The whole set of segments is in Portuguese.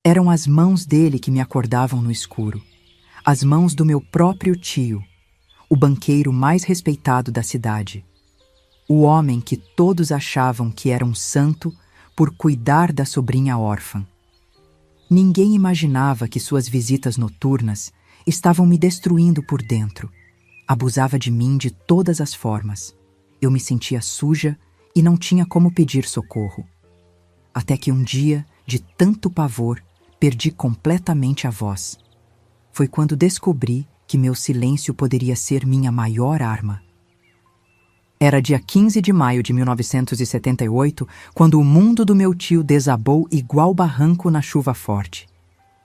Eram as mãos dele que me acordavam no escuro. As mãos do meu próprio tio, o banqueiro mais respeitado da cidade. O homem que todos achavam que era um santo por cuidar da sobrinha órfã. Ninguém imaginava que suas visitas noturnas estavam me destruindo por dentro. Abusava de mim de todas as formas. Eu me sentia suja e não tinha como pedir socorro. Até que um dia, de tanto pavor, perdi completamente a voz. Foi quando descobri que meu silêncio poderia ser minha maior arma. Era dia 15 de maio de 1978, quando o mundo do meu tio desabou igual barranco na chuva forte.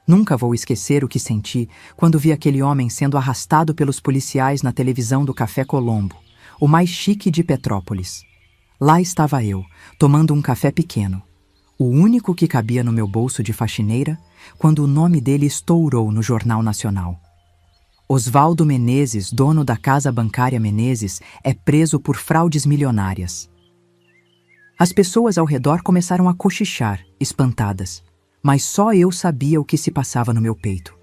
Nunca vou esquecer o que senti quando vi aquele homem sendo arrastado pelos policiais na televisão do Café Colombo, o mais chique de Petrópolis. Lá estava eu, tomando um café pequeno, o único que cabia no meu bolso de faxineira, quando o nome dele estourou no Jornal Nacional. Oswaldo Menezes, dono da casa bancária Menezes, é preso por fraudes milionárias. As pessoas ao redor começaram a cochichar, espantadas, mas só eu sabia o que se passava no meu peito.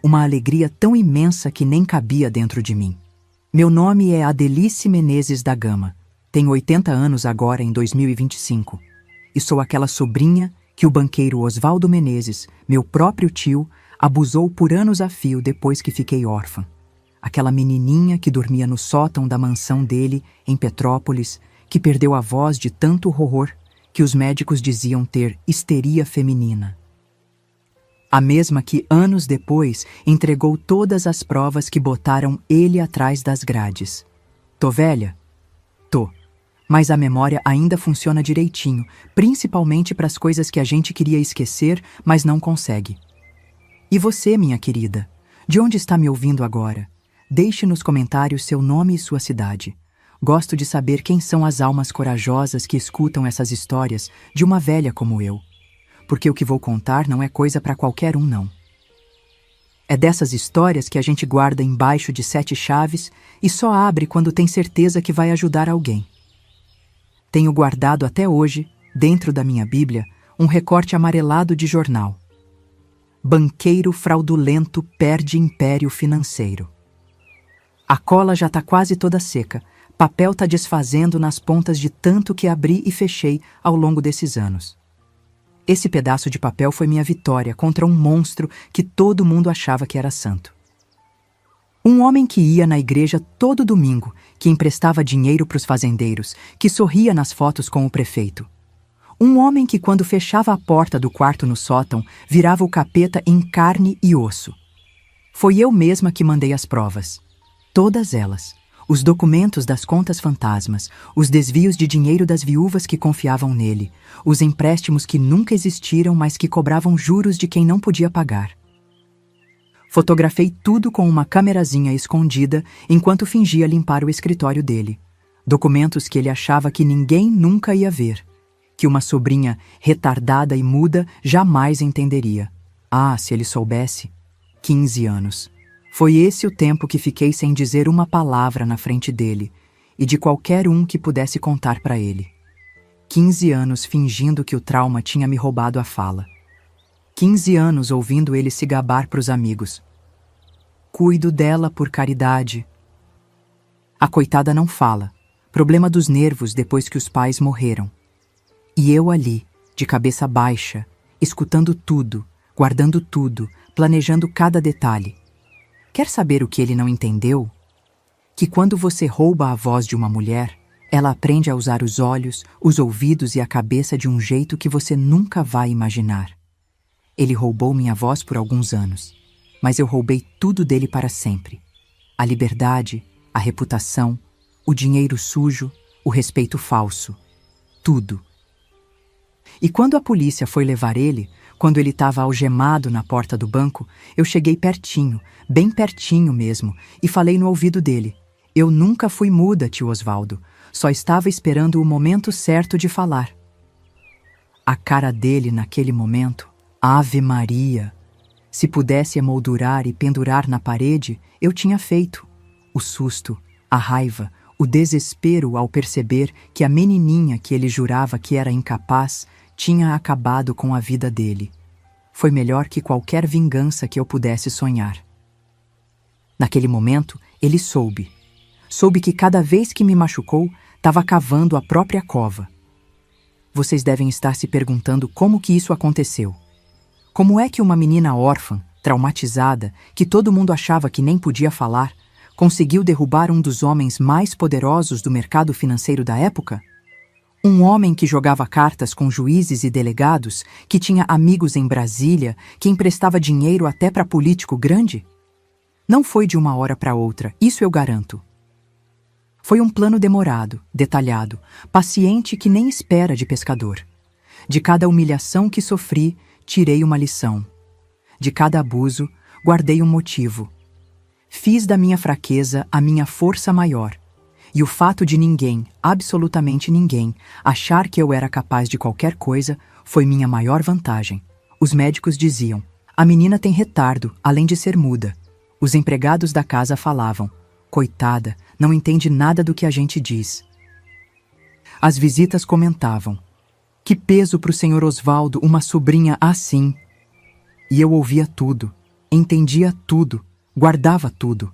Uma alegria tão imensa que nem cabia dentro de mim. Meu nome é Adelice Menezes da Gama. Tenho 80 anos agora em 2025. E sou aquela sobrinha que o banqueiro Oswaldo Menezes, meu próprio tio, abusou por anos a fio depois que fiquei órfã. Aquela menininha que dormia no sótão da mansão dele, em Petrópolis, que perdeu a voz de tanto horror que os médicos diziam ter histeria feminina. A mesma que, anos depois, entregou todas as provas que botaram ele atrás das grades. Tô velha? Tô. Mas a memória ainda funciona direitinho, principalmente para as coisas que a gente queria esquecer, mas não consegue. E você, minha querida? De onde está me ouvindo agora? Deixe nos comentários seu nome e sua cidade. Gosto de saber quem são as almas corajosas que escutam essas histórias de uma velha como eu. Porque o que vou contar não é coisa para qualquer um, não. É dessas histórias que a gente guarda embaixo de 7 chaves e só abre quando tem certeza que vai ajudar alguém. Tenho guardado até hoje, dentro da minha Bíblia, um recorte amarelado de jornal. Banqueiro fraudulento perde império financeiro. A cola já tá quase toda seca, papel tá desfazendo nas pontas de tanto que abri e fechei ao longo desses anos. Esse pedaço de papel foi minha vitória contra um monstro que todo mundo achava que era santo. Um homem que ia na igreja todo domingo, que emprestava dinheiro para os fazendeiros, que sorria nas fotos com o prefeito. Um homem que, quando fechava a porta do quarto no sótão, virava o capeta em carne e osso. Foi eu mesma que mandei as provas. Todas elas. Os documentos das contas fantasmas, os desvios de dinheiro das viúvas que confiavam nele, os empréstimos que nunca existiram, mas que cobravam juros de quem não podia pagar. Fotografei tudo com uma câmerazinha escondida enquanto fingia limpar o escritório dele. Documentos que ele achava que ninguém nunca ia ver, que uma sobrinha retardada e muda jamais entenderia. Ah, se ele soubesse. 15 anos. Foi esse o tempo que fiquei sem dizer uma palavra na frente dele e de qualquer um que pudesse contar para ele. 15 anos fingindo que o trauma tinha me roubado a fala. 15 anos ouvindo ele se gabar pros amigos. Cuido dela por caridade. A coitada não fala. Problema dos nervos depois que os pais morreram. E eu ali, de cabeça baixa, escutando tudo, guardando tudo, planejando cada detalhe. Quer saber o que ele não entendeu? Que quando você rouba a voz de uma mulher, ela aprende a usar os olhos, os ouvidos e a cabeça de um jeito que você nunca vai imaginar. Ele roubou minha voz por alguns anos, mas eu roubei tudo dele para sempre. A liberdade, a reputação, o dinheiro sujo, o respeito falso. Tudo. E quando a polícia foi levar ele, quando ele estava algemado na porta do banco, eu cheguei pertinho, bem pertinho mesmo, e falei no ouvido dele. Eu nunca fui muda, tio Oswaldo, só estava esperando o momento certo de falar. A cara dele naquele momento, Ave Maria! Se pudesse emoldurar e pendurar na parede, eu tinha feito. O susto, a raiva, o desespero ao perceber que a menininha que ele jurava que era incapaz tinha acabado com a vida dele. foi melhor que qualquer vingança que eu pudesse sonhar. Naquele momento, ele soube. Soube que cada vez que me machucou, estava cavando a própria cova. Vocês devem estar se perguntando como que isso aconteceu. Como é que uma menina órfã, traumatizada, que todo mundo achava que nem podia falar, conseguiu derrubar um dos homens mais poderosos do mercado financeiro da época? Um homem que jogava cartas com juízes e delegados, que tinha amigos em Brasília, que emprestava dinheiro até para político grande? Não foi de uma hora para outra, isso eu garanto. Foi um plano demorado, detalhado, paciente que nem espera de pescador. De cada humilhação que sofri, tirei uma lição. De cada abuso, guardei um motivo. Fiz da minha fraqueza a minha força maior. E o fato de ninguém, absolutamente ninguém, achar que eu era capaz de qualquer coisa foi minha maior vantagem. Os médicos diziam: a menina tem retardo, além de ser muda. Os empregados da casa falavam: coitada, não entende nada do que a gente diz. As visitas comentavam: que peso para o senhor Osvaldo uma sobrinha assim. E eu ouvia tudo, entendia tudo, guardava tudo.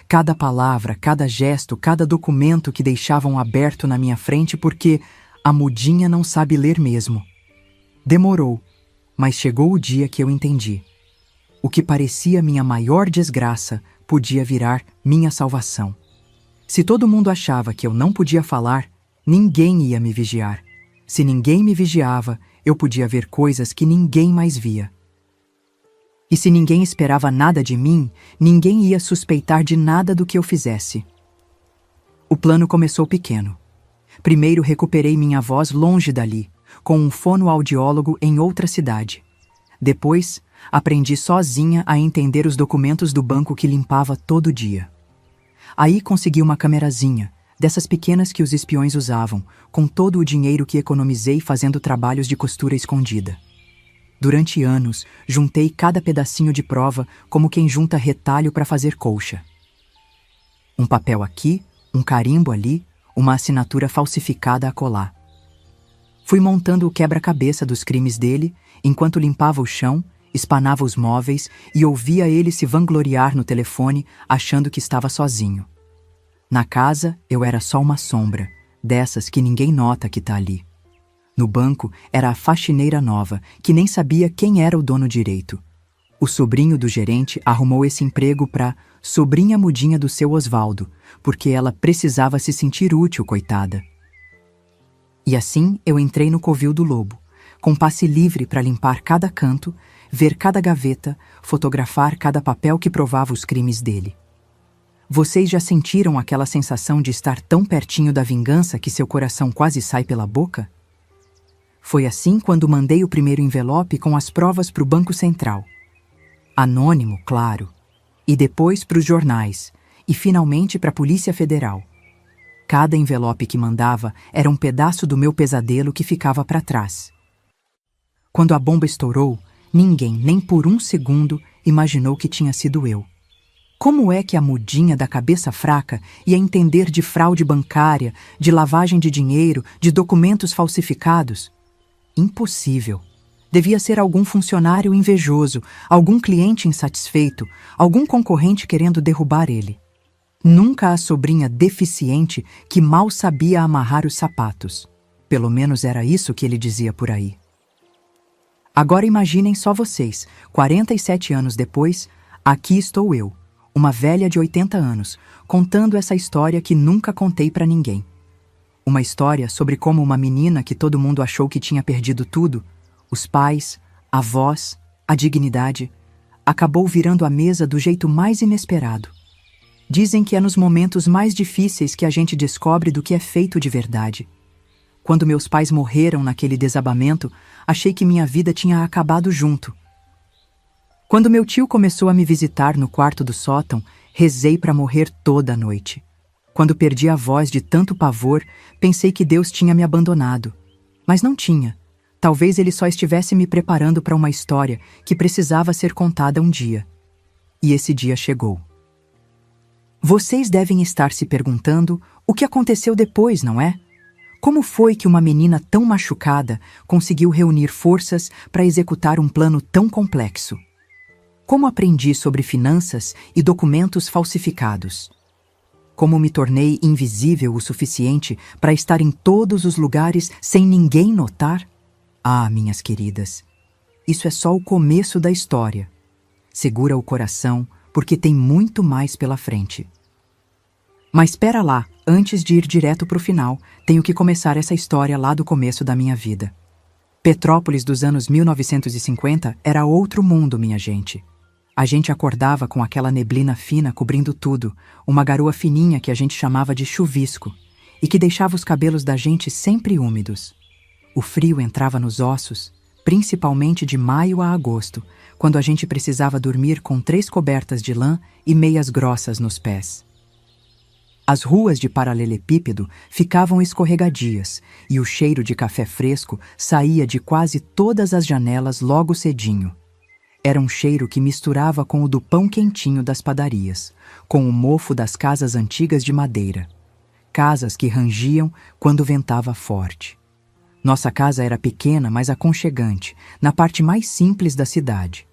Cada palavra, cada gesto, cada documento que deixavam aberto na minha frente porque a mudinha não sabe ler mesmo. Demorou, mas chegou o dia que eu entendi. O que parecia minha maior desgraça podia virar minha salvação. Se todo mundo achava que eu não podia falar, ninguém ia me vigiar. Se ninguém me vigiava, eu podia ver coisas que ninguém mais via. E se ninguém esperava nada de mim, ninguém ia suspeitar de nada do que eu fizesse. O plano começou pequeno. Primeiro recuperei minha voz longe dali, com um fonoaudiólogo em outra cidade. Depois, aprendi sozinha a entender os documentos do banco que limpava todo dia. Aí consegui uma camerazinha, dessas pequenas que os espiões usavam, com todo o dinheiro que economizei fazendo trabalhos de costura escondida. Durante anos, juntei cada pedacinho de prova como quem junta retalho para fazer colcha. Um papel aqui, um carimbo ali, uma assinatura falsificada a colar. Fui montando o quebra-cabeça dos crimes dele, enquanto limpava o chão, espanava os móveis e ouvia ele se vangloriar no telefone, achando que estava sozinho. Na casa, eu era só uma sombra, dessas que ninguém nota que tá ali. No banco, era a faxineira nova, que nem sabia quem era o dono direito. O sobrinho do gerente arrumou esse emprego para sobrinha mudinha do seu Osvaldo, porque ela precisava se sentir útil, coitada. E assim eu entrei no covil do lobo, com passe livre para limpar cada canto, ver cada gaveta, fotografar cada papel que provava os crimes dele. Vocês já sentiram aquela sensação de estar tão pertinho da vingança que seu coração quase sai pela boca? Foi assim quando mandei o primeiro envelope com as provas para o Banco Central. Anônimo, claro. E depois para os jornais. E finalmente para a Polícia Federal. Cada envelope que mandava era um pedaço do meu pesadelo que ficava para trás. Quando a bomba estourou, ninguém, nem por um segundo, imaginou que tinha sido eu. Como é que a mudinha da cabeça fraca ia entender de fraude bancária, de lavagem de dinheiro, de documentos falsificados? Impossível. Devia ser algum funcionário invejoso, algum cliente insatisfeito, algum concorrente querendo derrubar ele. Nunca a sobrinha deficiente que mal sabia amarrar os sapatos. Pelo menos era isso que ele dizia por aí. Agora imaginem só vocês, 47 anos depois, aqui estou eu, uma velha de 80 anos, contando essa história que nunca contei para ninguém. Uma história sobre como uma menina que todo mundo achou que tinha perdido tudo, os pais, a voz, a dignidade, acabou virando a mesa do jeito mais inesperado. Dizem que é nos momentos mais difíceis que a gente descobre do que é feito de verdade. Quando meus pais morreram naquele desabamento, achei que minha vida tinha acabado junto. Quando meu tio começou a me visitar no quarto do sótão, rezei para morrer toda a noite. Quando perdi a voz de tanto pavor, pensei que Deus tinha me abandonado. Mas não tinha. Talvez ele só estivesse me preparando para uma história que precisava ser contada um dia. E esse dia chegou. Vocês devem estar se perguntando o que aconteceu depois, não é? Como foi que uma menina tão machucada conseguiu reunir forças para executar um plano tão complexo? Como aprendi sobre finanças e documentos falsificados? Como me tornei invisível o suficiente para estar em todos os lugares sem ninguém notar? Ah, minhas queridas, isso é só o começo da história. Segura o coração, porque tem muito mais pela frente. Mas espera lá, antes de ir direto para o final, tenho que começar essa história lá do começo da minha vida. Petrópolis dos anos 1950 era outro mundo, minha gente. A gente acordava com aquela neblina fina cobrindo tudo, uma garoa fininha que a gente chamava de chuvisco, e que deixava os cabelos da gente sempre úmidos. O frio entrava nos ossos, principalmente de maio a agosto, quando a gente precisava dormir com 3 cobertas de lã e meias grossas nos pés. As ruas de paralelepípedo ficavam escorregadias e o cheiro de café fresco saía de quase todas as janelas logo cedinho. Era um cheiro que misturava com o do pão quentinho das padarias, com o mofo das casas antigas de madeira. Casas que rangiam quando ventava forte. Nossa casa era pequena, mas aconchegante, na parte mais simples da cidade.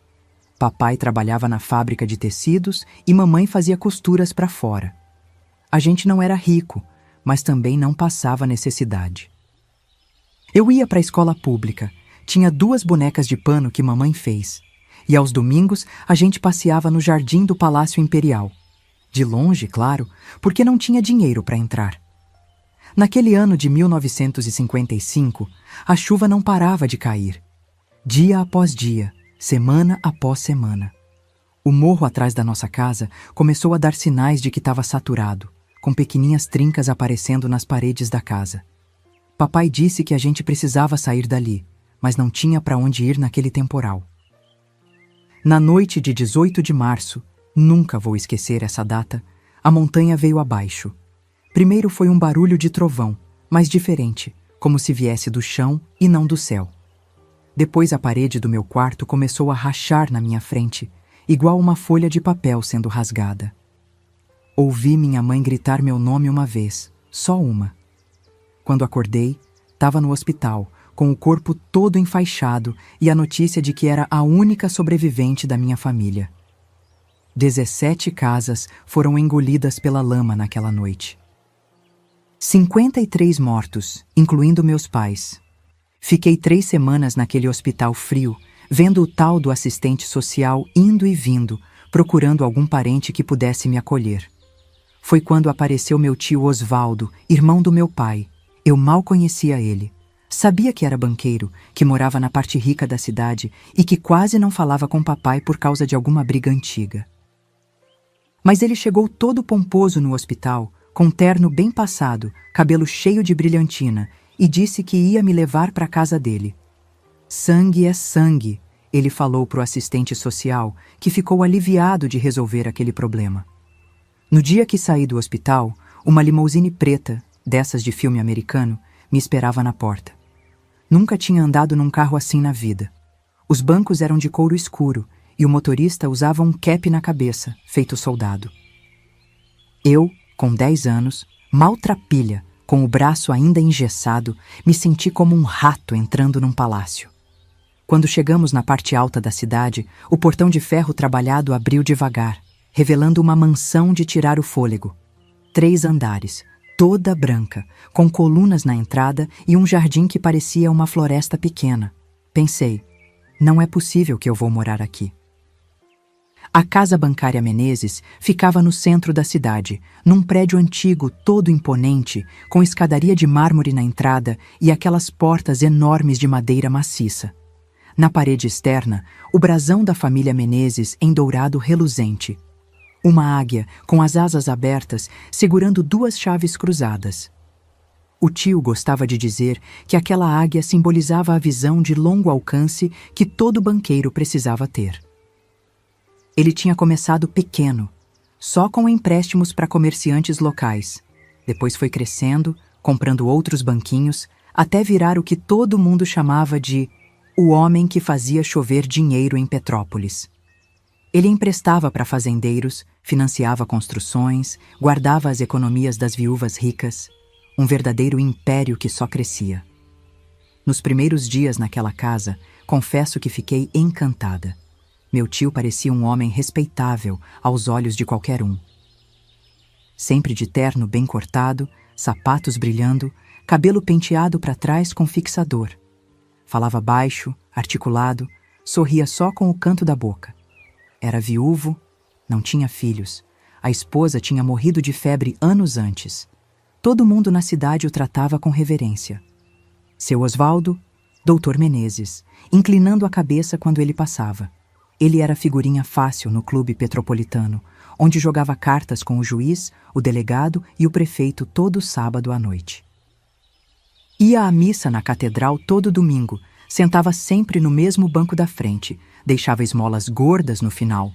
Papai trabalhava na fábrica de tecidos e mamãe fazia costuras para fora. A gente não era rico, mas também não passava necessidade. Eu ia para a escola pública, tinha 2 bonecas de pano que mamãe fez. E aos domingos a gente passeava no jardim do Palácio Imperial. De longe, claro, porque não tinha dinheiro para entrar. Naquele ano de 1955, a chuva não parava de cair. Dia após dia, semana após semana. O morro atrás da nossa casa começou a dar sinais de que estava saturado, com pequeninhas trincas aparecendo nas paredes da casa. Papai disse que a gente precisava sair dali, mas não tinha para onde ir naquele temporal. Na noite de 18 de março, nunca vou esquecer essa data, a montanha veio abaixo. Primeiro foi um barulho de trovão, mas diferente, como se viesse do chão e não do céu. Depois a parede do meu quarto começou a rachar na minha frente, igual uma folha de papel sendo rasgada. Ouvi minha mãe gritar meu nome uma vez, só uma. Quando acordei, estava no hospital, com o corpo todo enfaixado e a notícia de que era a única sobrevivente da minha família. 17 casas foram engolidas pela lama naquela noite. 53 mortos, incluindo meus pais. Fiquei 3 semanas naquele hospital frio, vendo o tal do assistente social indo e vindo, procurando algum parente que pudesse me acolher. Foi quando apareceu meu tio Osvaldo, irmão do meu pai. Eu mal conhecia ele. Sabia que era banqueiro, que morava na parte rica da cidade e que quase não falava com papai por causa de alguma briga antiga. Mas ele chegou todo pomposo no hospital, com terno bem passado, cabelo cheio de brilhantina, e disse que ia me levar para a casa dele. Sangue é sangue, ele falou para o assistente social, que ficou aliviado de resolver aquele problema. No dia que saí do hospital, uma limusine preta, dessas de filme americano, me esperava na porta. Nunca tinha andado num carro assim na vida. Os bancos eram de couro escuro e o motorista usava um cap na cabeça, feito soldado. Eu, com 10 anos, maltrapilha, com o braço ainda engessado, me senti como um rato entrando num palácio. Quando chegamos na parte alta da cidade, o portão de ferro trabalhado abriu devagar, revelando uma mansão de tirar o fôlego. 3 andares, toda branca, com colunas na entrada e um jardim que parecia uma floresta pequena. Pensei, não é possível que eu vou morar aqui. A Casa Bancária Menezes ficava no centro da cidade, num prédio antigo todo imponente, com escadaria de mármore na entrada e aquelas portas enormes de madeira maciça. Na parede externa, o brasão da família Menezes em dourado reluzente. Uma águia, com as asas abertas, segurando 2 chaves cruzadas. O tio gostava de dizer que aquela águia simbolizava a visão de longo alcance que todo banqueiro precisava ter. Ele tinha começado pequeno, só com empréstimos para comerciantes locais. Depois foi crescendo, comprando outros banquinhos, até virar o que todo mundo chamava de o homem que fazia chover dinheiro em Petrópolis. Ele emprestava para fazendeiros, financiava construções, guardava as economias das viúvas ricas. um verdadeiro império que só crescia. Nos primeiros dias naquela casa, confesso que fiquei encantada. Meu tio parecia um homem respeitável aos olhos de qualquer um. Sempre de terno bem cortado, sapatos brilhando, cabelo penteado para trás com fixador. Falava baixo, articulado, sorria só com o canto da boca. Era viúvo, não tinha filhos. A esposa tinha morrido de febre anos antes. Todo mundo na cidade o tratava com reverência. Seu Osvaldo, Doutor Menezes, inclinando a cabeça quando ele passava. Ele era figurinha fácil no clube petropolitano, onde jogava cartas com o juiz, o delegado e o prefeito todo sábado à noite. Ia à missa na catedral todo domingo, sentava sempre no mesmo banco da frente, deixava esmolas gordas no final.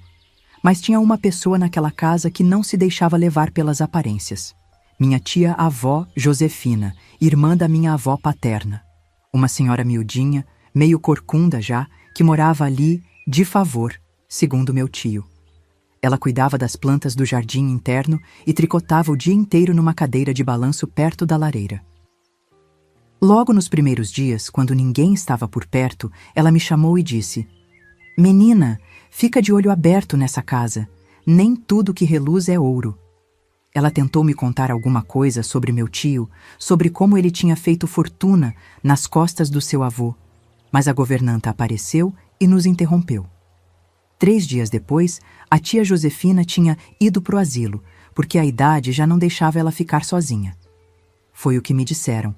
Mas tinha uma pessoa naquela casa que não se deixava levar pelas aparências. Minha tia-avó Josefina, irmã da minha avó paterna. Uma senhora miudinha, meio corcunda já, que morava ali de favor, segundo meu tio. Ela cuidava das plantas do jardim interno e tricotava o dia inteiro numa cadeira de balanço perto da lareira. Logo nos primeiros dias, quando ninguém estava por perto, ela me chamou e disse: "Menina, fica de olho aberto nessa casa. Nem tudo que reluz é ouro." Ela tentou me contar alguma coisa sobre meu tio, sobre como ele tinha feito fortuna nas costas do seu avô, mas a governanta apareceu e nos interrompeu. 3 dias depois, a tia Josefina tinha ido pro asilo, porque a idade já não deixava ela ficar sozinha. Foi o que me disseram.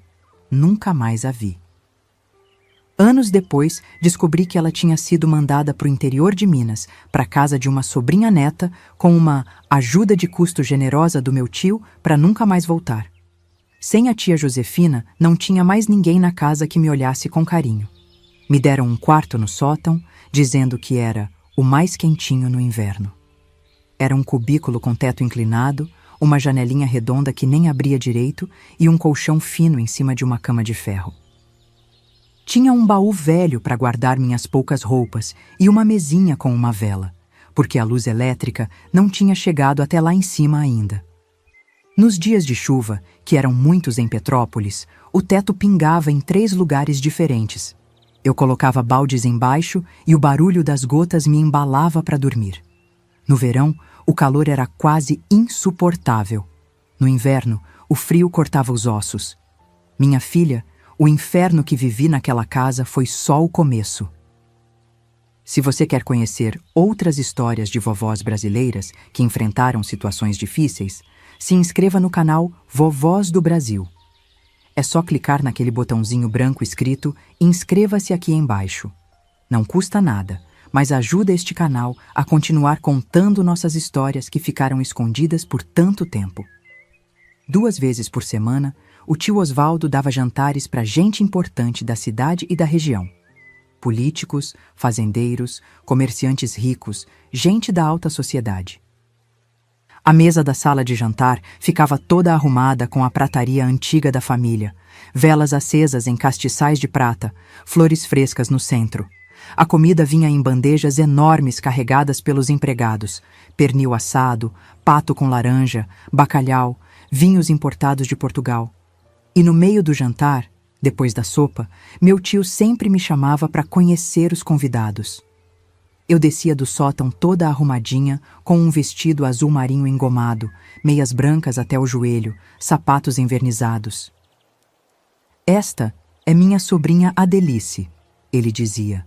Nunca mais a vi. Anos depois, descobri que ela tinha sido mandada para o interior de Minas, para a casa de uma sobrinha neta, com uma ajuda de custo generosa do meu tio para nunca mais voltar. Sem a tia Josefina, não tinha mais ninguém na casa que me olhasse com carinho. Me deram um quarto no sótão, dizendo que era o mais quentinho no inverno. Era um cubículo com teto inclinado, uma janelinha redonda que nem abria direito e um colchão fino em cima de uma cama de ferro. Tinha um baú velho para guardar minhas poucas roupas e uma mesinha com uma vela, porque a luz elétrica não tinha chegado até lá em cima ainda. Nos dias de chuva, que eram muitos em Petrópolis, o teto pingava em 3 lugares diferentes. Eu colocava baldes embaixo e o barulho das gotas me embalava para dormir. No verão, o calor era quase insuportável. No inverno, o frio cortava os ossos. Minha filha, o inferno que vivi naquela casa foi só o começo. Se você quer conhecer outras histórias de vovós brasileiras que enfrentaram situações difíceis, se inscreva no canal Vovós do Brasil. É só clicar naquele botãozinho branco escrito "Inscreva-se" aqui embaixo. Não custa nada, mas ajuda este canal a continuar contando nossas histórias que ficaram escondidas por tanto tempo. 2 vezes por semana, o tio Osvaldo dava jantares para gente importante da cidade e da região. Políticos, fazendeiros, comerciantes ricos, gente da alta sociedade. A mesa da sala de jantar ficava toda arrumada com a prataria antiga da família, velas acesas em castiçais de prata, flores frescas no centro. A comida vinha em bandejas enormes carregadas pelos empregados, pernil assado, pato com laranja, bacalhau, vinhos importados de Portugal. E no meio do jantar, depois da sopa, meu tio sempre me chamava para conhecer os convidados. Eu descia do sótão toda arrumadinha, com um vestido azul marinho engomado, meias brancas até o joelho, sapatos envernizados. "Esta é minha sobrinha Adelice", ele dizia.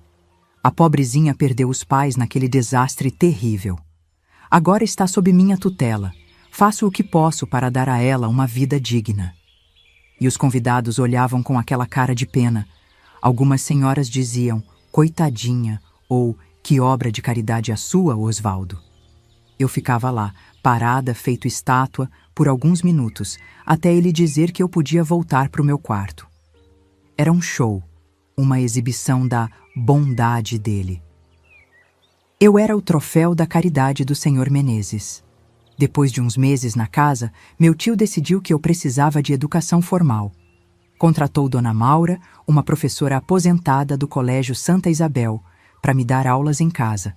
"A pobrezinha perdeu os pais naquele desastre terrível. Agora está sob minha tutela. Faço o que posso para dar a ela uma vida digna." E os convidados olhavam com aquela cara de pena. Algumas senhoras diziam, "Coitadinha", ou "Que obra de caridade a sua, Osvaldo." Eu ficava lá, parada, feito estátua, por alguns minutos, até ele dizer que eu podia voltar para o meu quarto. Era um show, uma exibição da bondade dele. Eu era o troféu da caridade do senhor Menezes. Depois de uns meses na casa, meu tio decidiu que eu precisava de educação formal. Contratou Dona Maura, uma professora aposentada do Colégio Santa Isabel, para me dar aulas em casa.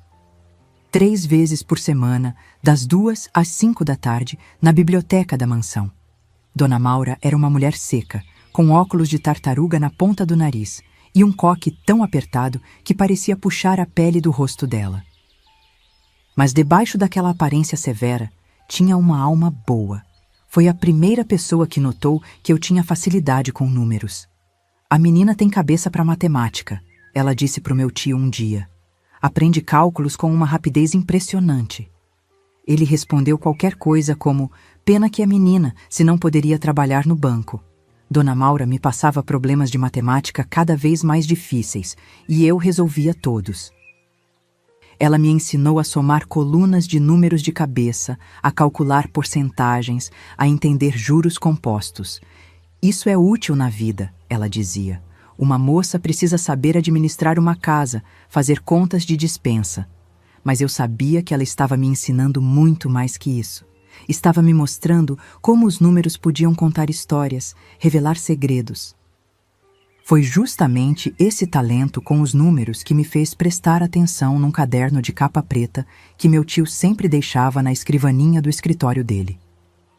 3 vezes por semana, das 2 às 5 da tarde, na biblioteca da mansão. Dona Maura era uma mulher seca, com óculos de tartaruga na ponta do nariz e um coque tão apertado que parecia puxar a pele do rosto dela. Mas debaixo daquela aparência severa, tinha uma alma boa. Foi a primeira pessoa que notou que eu tinha facilidade com números. A menina tem cabeça para matemática, ela disse para o meu tio um dia. Aprende cálculos com uma rapidez impressionante. Ele respondeu qualquer coisa como: pena que é menina, se não poderia trabalhar no banco. Dona Maura me passava problemas de matemática cada vez mais difíceis, e eu resolvia todos. Ela me ensinou a somar colunas de números de cabeça, a calcular porcentagens, a entender juros compostos. Isso é útil na vida, ela dizia. Uma moça precisa saber administrar uma casa, fazer contas de despensa. Mas eu sabia que ela estava me ensinando muito mais que isso. Estava me mostrando como os números podiam contar histórias, revelar segredos. Foi justamente esse talento com os números que me fez prestar atenção num caderno de capa preta que meu tio sempre deixava na escrivaninha do escritório dele.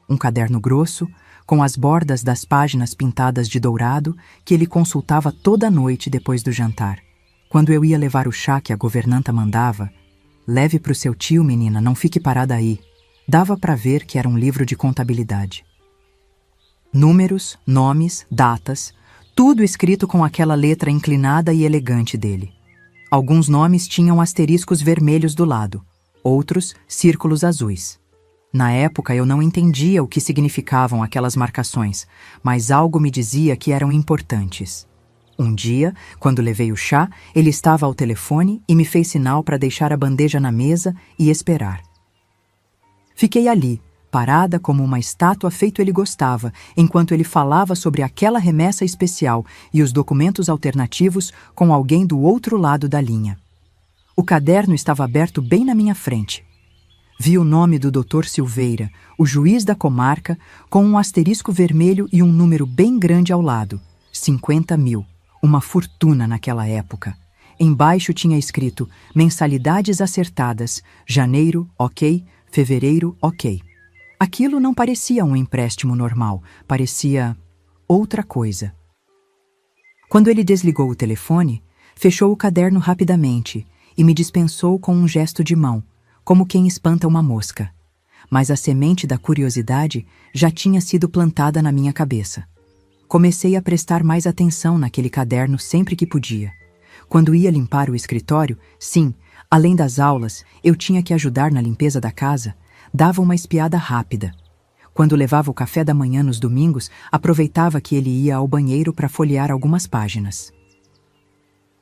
Um caderno grosso, com as bordas das páginas pintadas de dourado, que ele consultava toda noite depois do jantar. Quando eu ia levar o chá que a governanta mandava: leve para o seu tio, menina, não fique parada aí. Dava para ver que era um livro de contabilidade. Números, nomes, datas, tudo escrito com aquela letra inclinada e elegante dele. Alguns nomes tinham asteriscos vermelhos do lado, outros círculos azuis. Na época eu não entendia o que significavam aquelas marcações, mas algo me dizia que eram importantes. Um dia, quando levei o chá, ele estava ao telefone e me fez sinal para deixar a bandeja na mesa e esperar. Fiquei ali, parada como uma estátua feito ele gostava, enquanto ele falava sobre aquela remessa especial e os documentos alternativos com alguém do outro lado da linha. O caderno estava aberto bem na minha frente. Vi o nome do Dr. Silveira, o juiz da comarca, com um asterisco vermelho e um número bem grande ao lado, 50.000, uma fortuna naquela época. Embaixo tinha escrito: mensalidades acertadas, janeiro, ok, fevereiro, ok. Aquilo não parecia um empréstimo normal, parecia outra coisa. Quando ele desligou o telefone, fechou o caderno rapidamente e me dispensou com um gesto de mão, como quem espanta uma mosca. Mas a semente da curiosidade já tinha sido plantada na minha cabeça. Comecei a prestar mais atenção naquele caderno sempre que podia. Quando ia limpar o escritório, sim, além das aulas, eu tinha que ajudar na limpeza da casa, dava uma espiada rápida. Quando levava o café da manhã nos domingos, aproveitava que ele ia ao banheiro para folhear algumas páginas.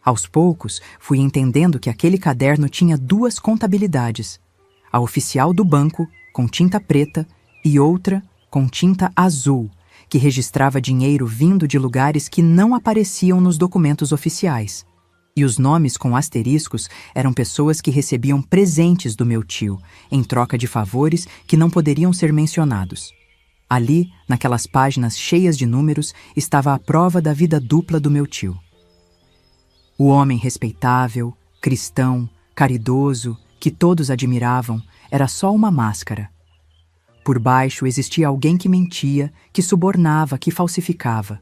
Aos poucos, fui entendendo que aquele caderno tinha duas contabilidades: a oficial do banco, com tinta preta, e outra, com tinta azul, que registrava dinheiro vindo de lugares que não apareciam nos documentos oficiais. E os nomes com asteriscos eram pessoas que recebiam presentes do meu tio, em troca de favores que não poderiam ser mencionados. Ali, naquelas páginas cheias de números, estava a prova da vida dupla do meu tio. O homem respeitável, cristão, caridoso, que todos admiravam, era só uma máscara. Por baixo existia alguém que mentia, que subornava, que falsificava.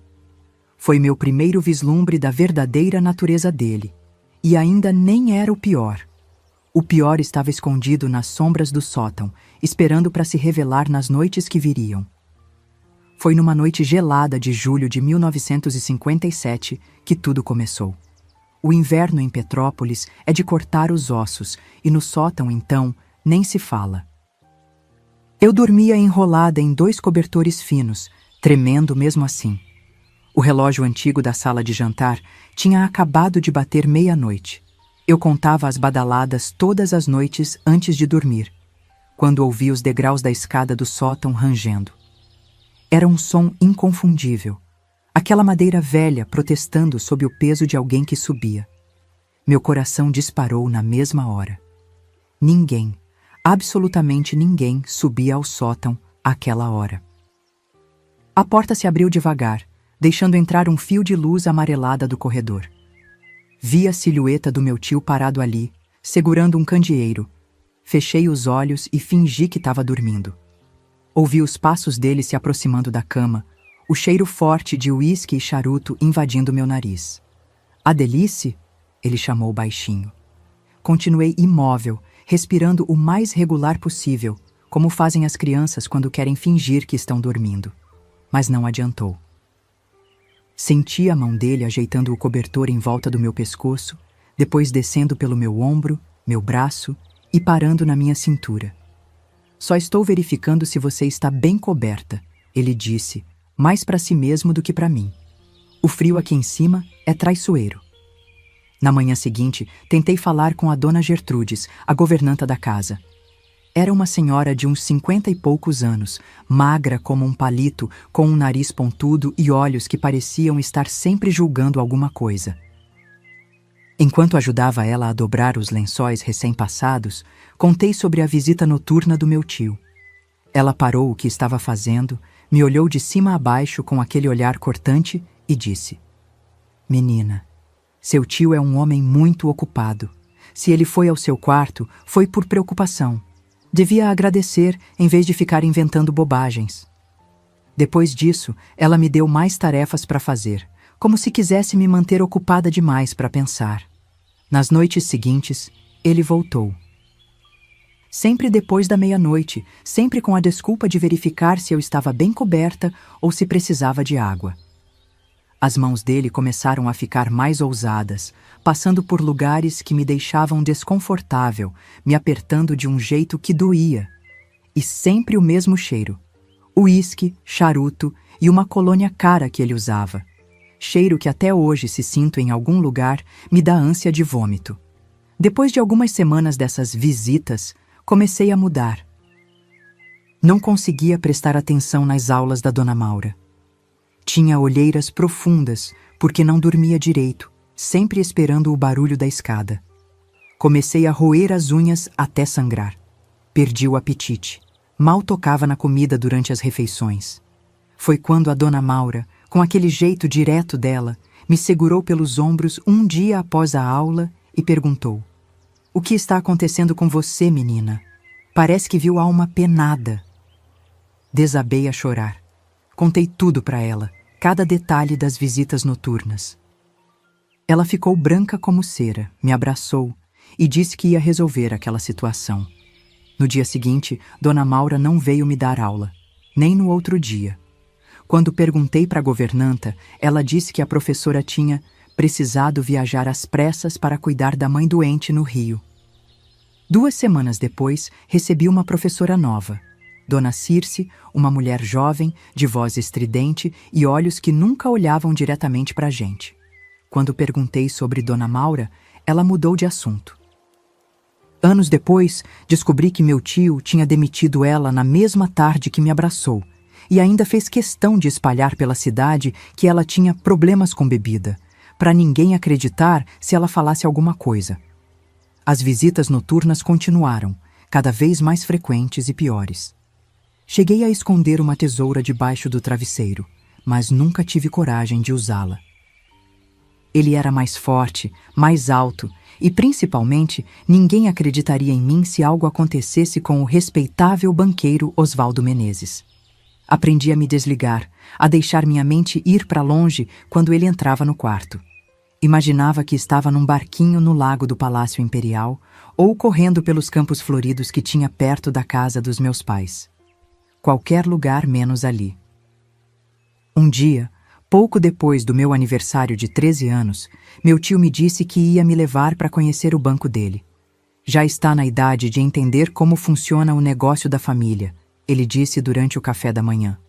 Foi meu primeiro vislumbre da verdadeira natureza dele. E ainda nem era o pior. O pior estava escondido nas sombras do sótão, esperando para se revelar nas noites que viriam. Foi numa noite gelada de julho de 1957 que tudo começou. O inverno em Petrópolis é de cortar os ossos, e no sótão, então, nem se fala. Eu dormia enrolada em 2 cobertores finos, tremendo mesmo assim. O relógio antigo da sala de jantar tinha acabado de bater meia-noite. Eu contava as badaladas todas as noites antes de dormir, quando ouvi os degraus da escada do sótão rangendo. Era um som inconfundível, aquela madeira velha protestando sob o peso de alguém que subia. Meu coração disparou na mesma hora. Ninguém, absolutamente ninguém, subia ao sótão àquela hora. A porta se abriu devagar, deixando entrar um fio de luz amarelada do corredor. Vi a silhueta do meu tio parado ali, segurando um candeeiro. Fechei os olhos e fingi que estava dormindo. Ouvi os passos dele se aproximando da cama, o cheiro forte de uísque e charuto invadindo meu nariz. Adelice? Ele chamou baixinho. Continuei imóvel, respirando o mais regular possível, como fazem as crianças quando querem fingir que estão dormindo. Mas não adiantou. Senti a mão dele ajeitando o cobertor em volta do meu pescoço, depois descendo pelo meu ombro, meu braço e parando na minha cintura. Só estou verificando se você está bem coberta, ele disse, mais para si mesmo do que para mim. O frio aqui em cima é traiçoeiro. Na manhã seguinte, tentei falar com a dona Gertrudes, a governanta da casa. Era uma senhora de uns 50 e poucos anos, magra como um palito, com um nariz pontudo e olhos que pareciam estar sempre julgando alguma coisa. Enquanto ajudava ela a dobrar os lençóis recém-passados, contei sobre a visita noturna do meu tio. Ela parou o que estava fazendo, me olhou de cima a baixo com aquele olhar cortante e disse: "Menina, seu tio é um homem muito ocupado. Se ele foi ao seu quarto, foi por preocupação. Devia agradecer em vez de ficar inventando bobagens." Depois disso, ela me deu mais tarefas para fazer, como se quisesse me manter ocupada demais para pensar. Nas noites seguintes, ele voltou. Sempre depois da meia-noite, sempre com a desculpa de verificar se eu estava bem coberta ou se precisava de água. As mãos dele começaram a ficar mais ousadas, passando por lugares que me deixavam desconfortável, me apertando de um jeito que doía. E sempre o mesmo cheiro: uísque, charuto e uma colônia cara que ele usava. Cheiro que até hoje, se sinto em algum lugar, me dá ânsia de vômito. Depois de algumas semanas dessas visitas, comecei a mudar. Não conseguia prestar atenção nas aulas da Dona Maura. Tinha olheiras profundas, porque não dormia direito, sempre esperando o barulho da escada. Comecei a roer as unhas até sangrar. Perdi o apetite. Mal tocava na comida durante as refeições. Foi quando a Dona Maura, com aquele jeito direto dela, me segurou pelos ombros um dia após a aula e perguntou: "O que está acontecendo com você, menina? Parece que viu alma penada." Desabei a chorar. Contei tudo para ela, cada detalhe das visitas noturnas. Ela ficou branca como cera, me abraçou e disse que ia resolver aquela situação. No dia seguinte, Dona Maura não veio me dar aula, nem no outro dia. Quando perguntei para a governanta, ela disse que a professora tinha precisado viajar às pressas para cuidar da mãe doente no Rio. 2 semanas depois, recebi uma professora nova, Dona Circe, uma mulher jovem, de voz estridente e olhos que nunca olhavam diretamente para a gente. Quando perguntei sobre Dona Maura, ela mudou de assunto. Anos depois, descobri que meu tio tinha demitido ela na mesma tarde que me abraçou, e ainda fez questão de espalhar pela cidade que ela tinha problemas com bebida, para ninguém acreditar se ela falasse alguma coisa. As visitas noturnas continuaram, cada vez mais frequentes e piores. Cheguei a esconder uma tesoura debaixo do travesseiro, mas nunca tive coragem de usá-la. Ele era mais forte, mais alto, e principalmente ninguém acreditaria em mim se algo acontecesse com o respeitável banqueiro Osvaldo Menezes. Aprendi a me desligar, a deixar minha mente ir para longe quando ele entrava no quarto. Imaginava que estava num barquinho no lago do Palácio Imperial ou correndo pelos campos floridos que tinha perto da casa dos meus pais. Qualquer lugar menos ali. Um dia, pouco depois do meu aniversário de 13 anos, meu tio me disse que ia me levar para conhecer o banco dele. Já está na idade de entender como funciona o negócio da família, ele disse durante o café da manhã.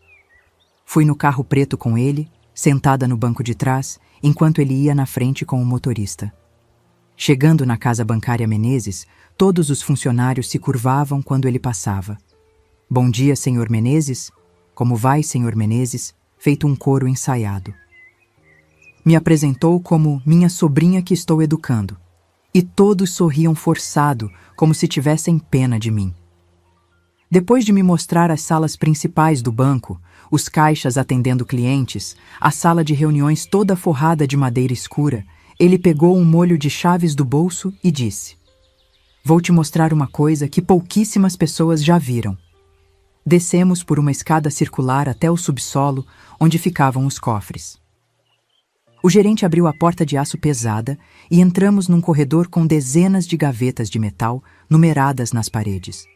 Fui no carro preto com ele, sentada no banco de trás, enquanto ele ia na frente com o motorista. Chegando na casa bancária Menezes, todos os funcionários se curvavam quando ele passava. "Bom dia, senhor Menezes. Como vai, senhor Menezes?" Feito um coro ensaiado. Me apresentou como minha sobrinha que estou educando, e todos sorriam forçado, como se tivessem pena de mim. Depois de me mostrar as salas principais do banco, os caixas atendendo clientes, a sala de reuniões toda forrada de madeira escura, ele pegou um molho de chaves do bolso e disse: "Vou te mostrar uma coisa que pouquíssimas pessoas já viram." Descemos por uma escada circular até o subsolo, onde ficavam os cofres. O gerente abriu a porta de aço pesada e entramos num corredor com dezenas de gavetas de metal numeradas nas paredes.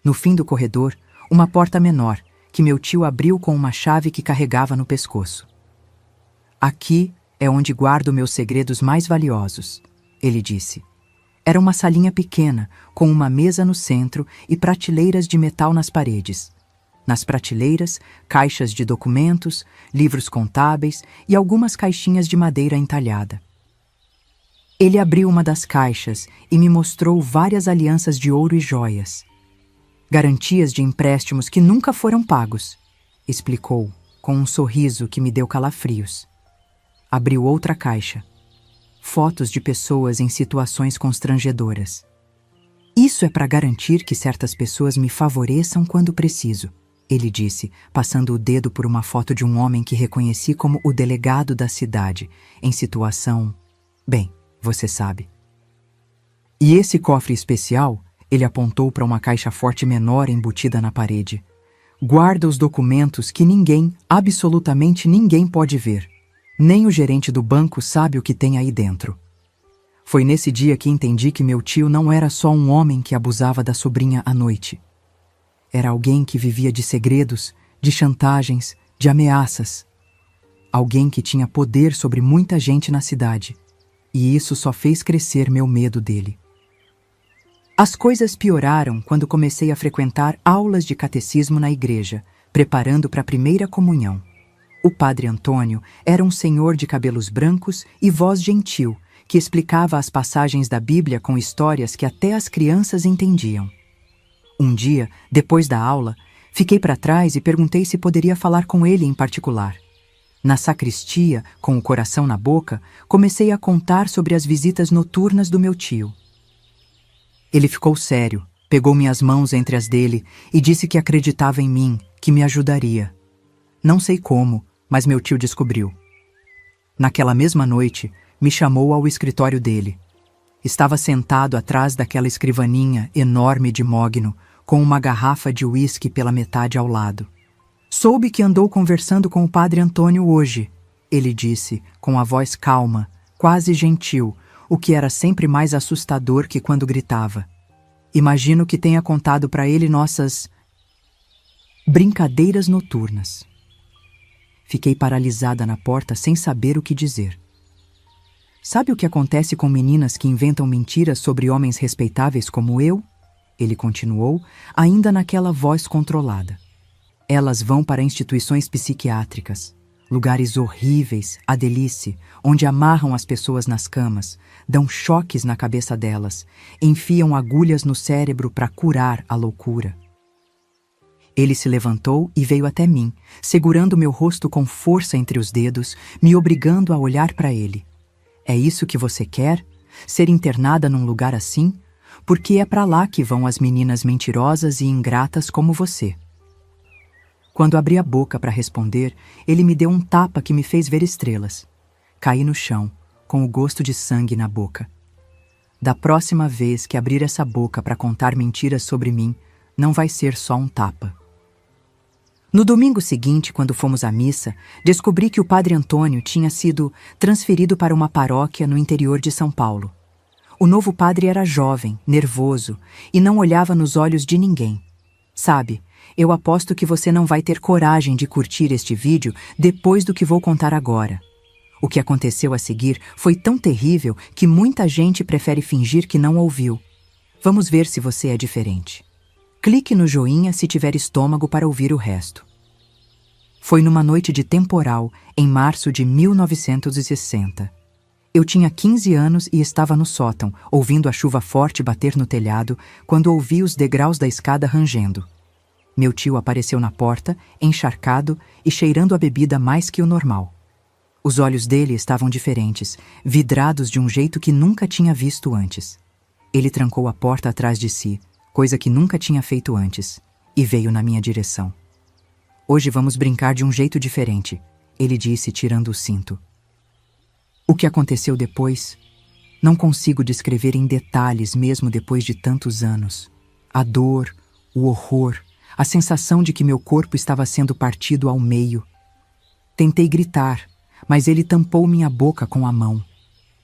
No fim do corredor, uma porta menor, que meu tio abriu com uma chave que carregava no pescoço. Aqui é onde guardo meus segredos mais valiosos, ele disse. Era uma salinha pequena, com uma mesa no centro e prateleiras de metal nas paredes. Nas prateleiras, caixas de documentos, livros contábeis e algumas caixinhas de madeira entalhada. Ele abriu uma das caixas e me mostrou várias alianças de ouro e joias. Garantias de empréstimos que nunca foram pagos, explicou, com um sorriso que me deu calafrios. Abriu outra caixa. Fotos de pessoas em situações constrangedoras. Isso é para garantir que certas pessoas me favoreçam quando preciso, ele disse, passando o dedo por uma foto de um homem que reconheci como o delegado da cidade, em situação... Bem, você sabe. E esse cofre especial, ele apontou para uma caixa forte menor embutida na parede. Guarda os documentos que ninguém, absolutamente ninguém pode ver. Nem o gerente do banco sabe o que tem aí dentro. Foi nesse dia que entendi que meu tio não era só um homem que abusava da sobrinha à noite. Era alguém que vivia de segredos, de chantagens, de ameaças. Alguém que tinha poder sobre muita gente na cidade. E isso só fez crescer meu medo dele. As coisas pioraram quando comecei a frequentar aulas de catecismo na igreja, preparando para a primeira comunhão. O padre Antônio era um senhor de cabelos brancos e voz gentil, que explicava as passagens da Bíblia com histórias que até as crianças entendiam. Um dia, depois da aula, fiquei para trás e perguntei se poderia falar com ele em particular. Na sacristia, com o coração na boca, comecei a contar sobre as visitas noturnas do meu tio. Ele ficou sério, pegou minhas mãos entre as dele e disse que acreditava em mim, que me ajudaria. Não sei como, mas meu tio descobriu. Naquela mesma noite, me chamou ao escritório dele. Estava sentado atrás daquela escrivaninha enorme de mogno, com uma garrafa de uísque pela metade ao lado. Soube que andou conversando com o padre Antônio hoje, ele disse, com a voz calma, quase gentil, o que era sempre mais assustador que quando gritava. Imagino que tenha contado para ele nossas brincadeiras noturnas. Fiquei paralisada na porta sem saber o que dizer. Sabe o que acontece com meninas que inventam mentiras sobre homens respeitáveis como eu? Ele continuou, ainda naquela voz controlada. Elas vão para instituições psiquiátricas, lugares horríveis, a delícia, onde amarram as pessoas nas camas, dão choques na cabeça delas, enfiam agulhas no cérebro para curar a loucura. Ele se levantou e veio até mim, segurando meu rosto com força entre os dedos, me obrigando a olhar para ele. É isso que você quer? Ser internada num lugar assim? Porque é para lá que vão as meninas mentirosas e ingratas como você. Quando abri a boca para responder, ele me deu um tapa que me fez ver estrelas. Caí no chão, com o gosto de sangue na boca. Da próxima vez que abrir essa boca para contar mentiras sobre mim, não vai ser só um tapa. No domingo seguinte, quando fomos à missa, descobri que o padre Antônio tinha sido transferido para uma paróquia no interior de São Paulo. O novo padre era jovem, nervoso e não olhava nos olhos de ninguém. Sabe, eu aposto que você não vai ter coragem de curtir este vídeo depois do que vou contar agora. O que aconteceu a seguir foi tão terrível que muita gente prefere fingir que não ouviu. Vamos ver se você é diferente. Clique no joinha se tiver estômago para ouvir o resto. Foi numa noite de temporal, em março de 1960. Eu tinha 15 anos e estava no sótão, ouvindo a chuva forte bater no telhado, quando ouvi os degraus da escada rangendo. Meu tio apareceu na porta, encharcado e cheirando a bebida mais que o normal. Os olhos dele estavam diferentes, vidrados de um jeito que nunca tinha visto antes. Ele trancou a porta atrás de si, coisa que nunca tinha feito antes, e veio na minha direção. Hoje vamos brincar de um jeito diferente, ele disse, tirando o cinto. O que aconteceu depois? Não consigo descrever em detalhes mesmo depois de tantos anos. A dor, o horror, a sensação de que meu corpo estava sendo partido ao meio. Tentei gritar, mas ele tampou minha boca com a mão.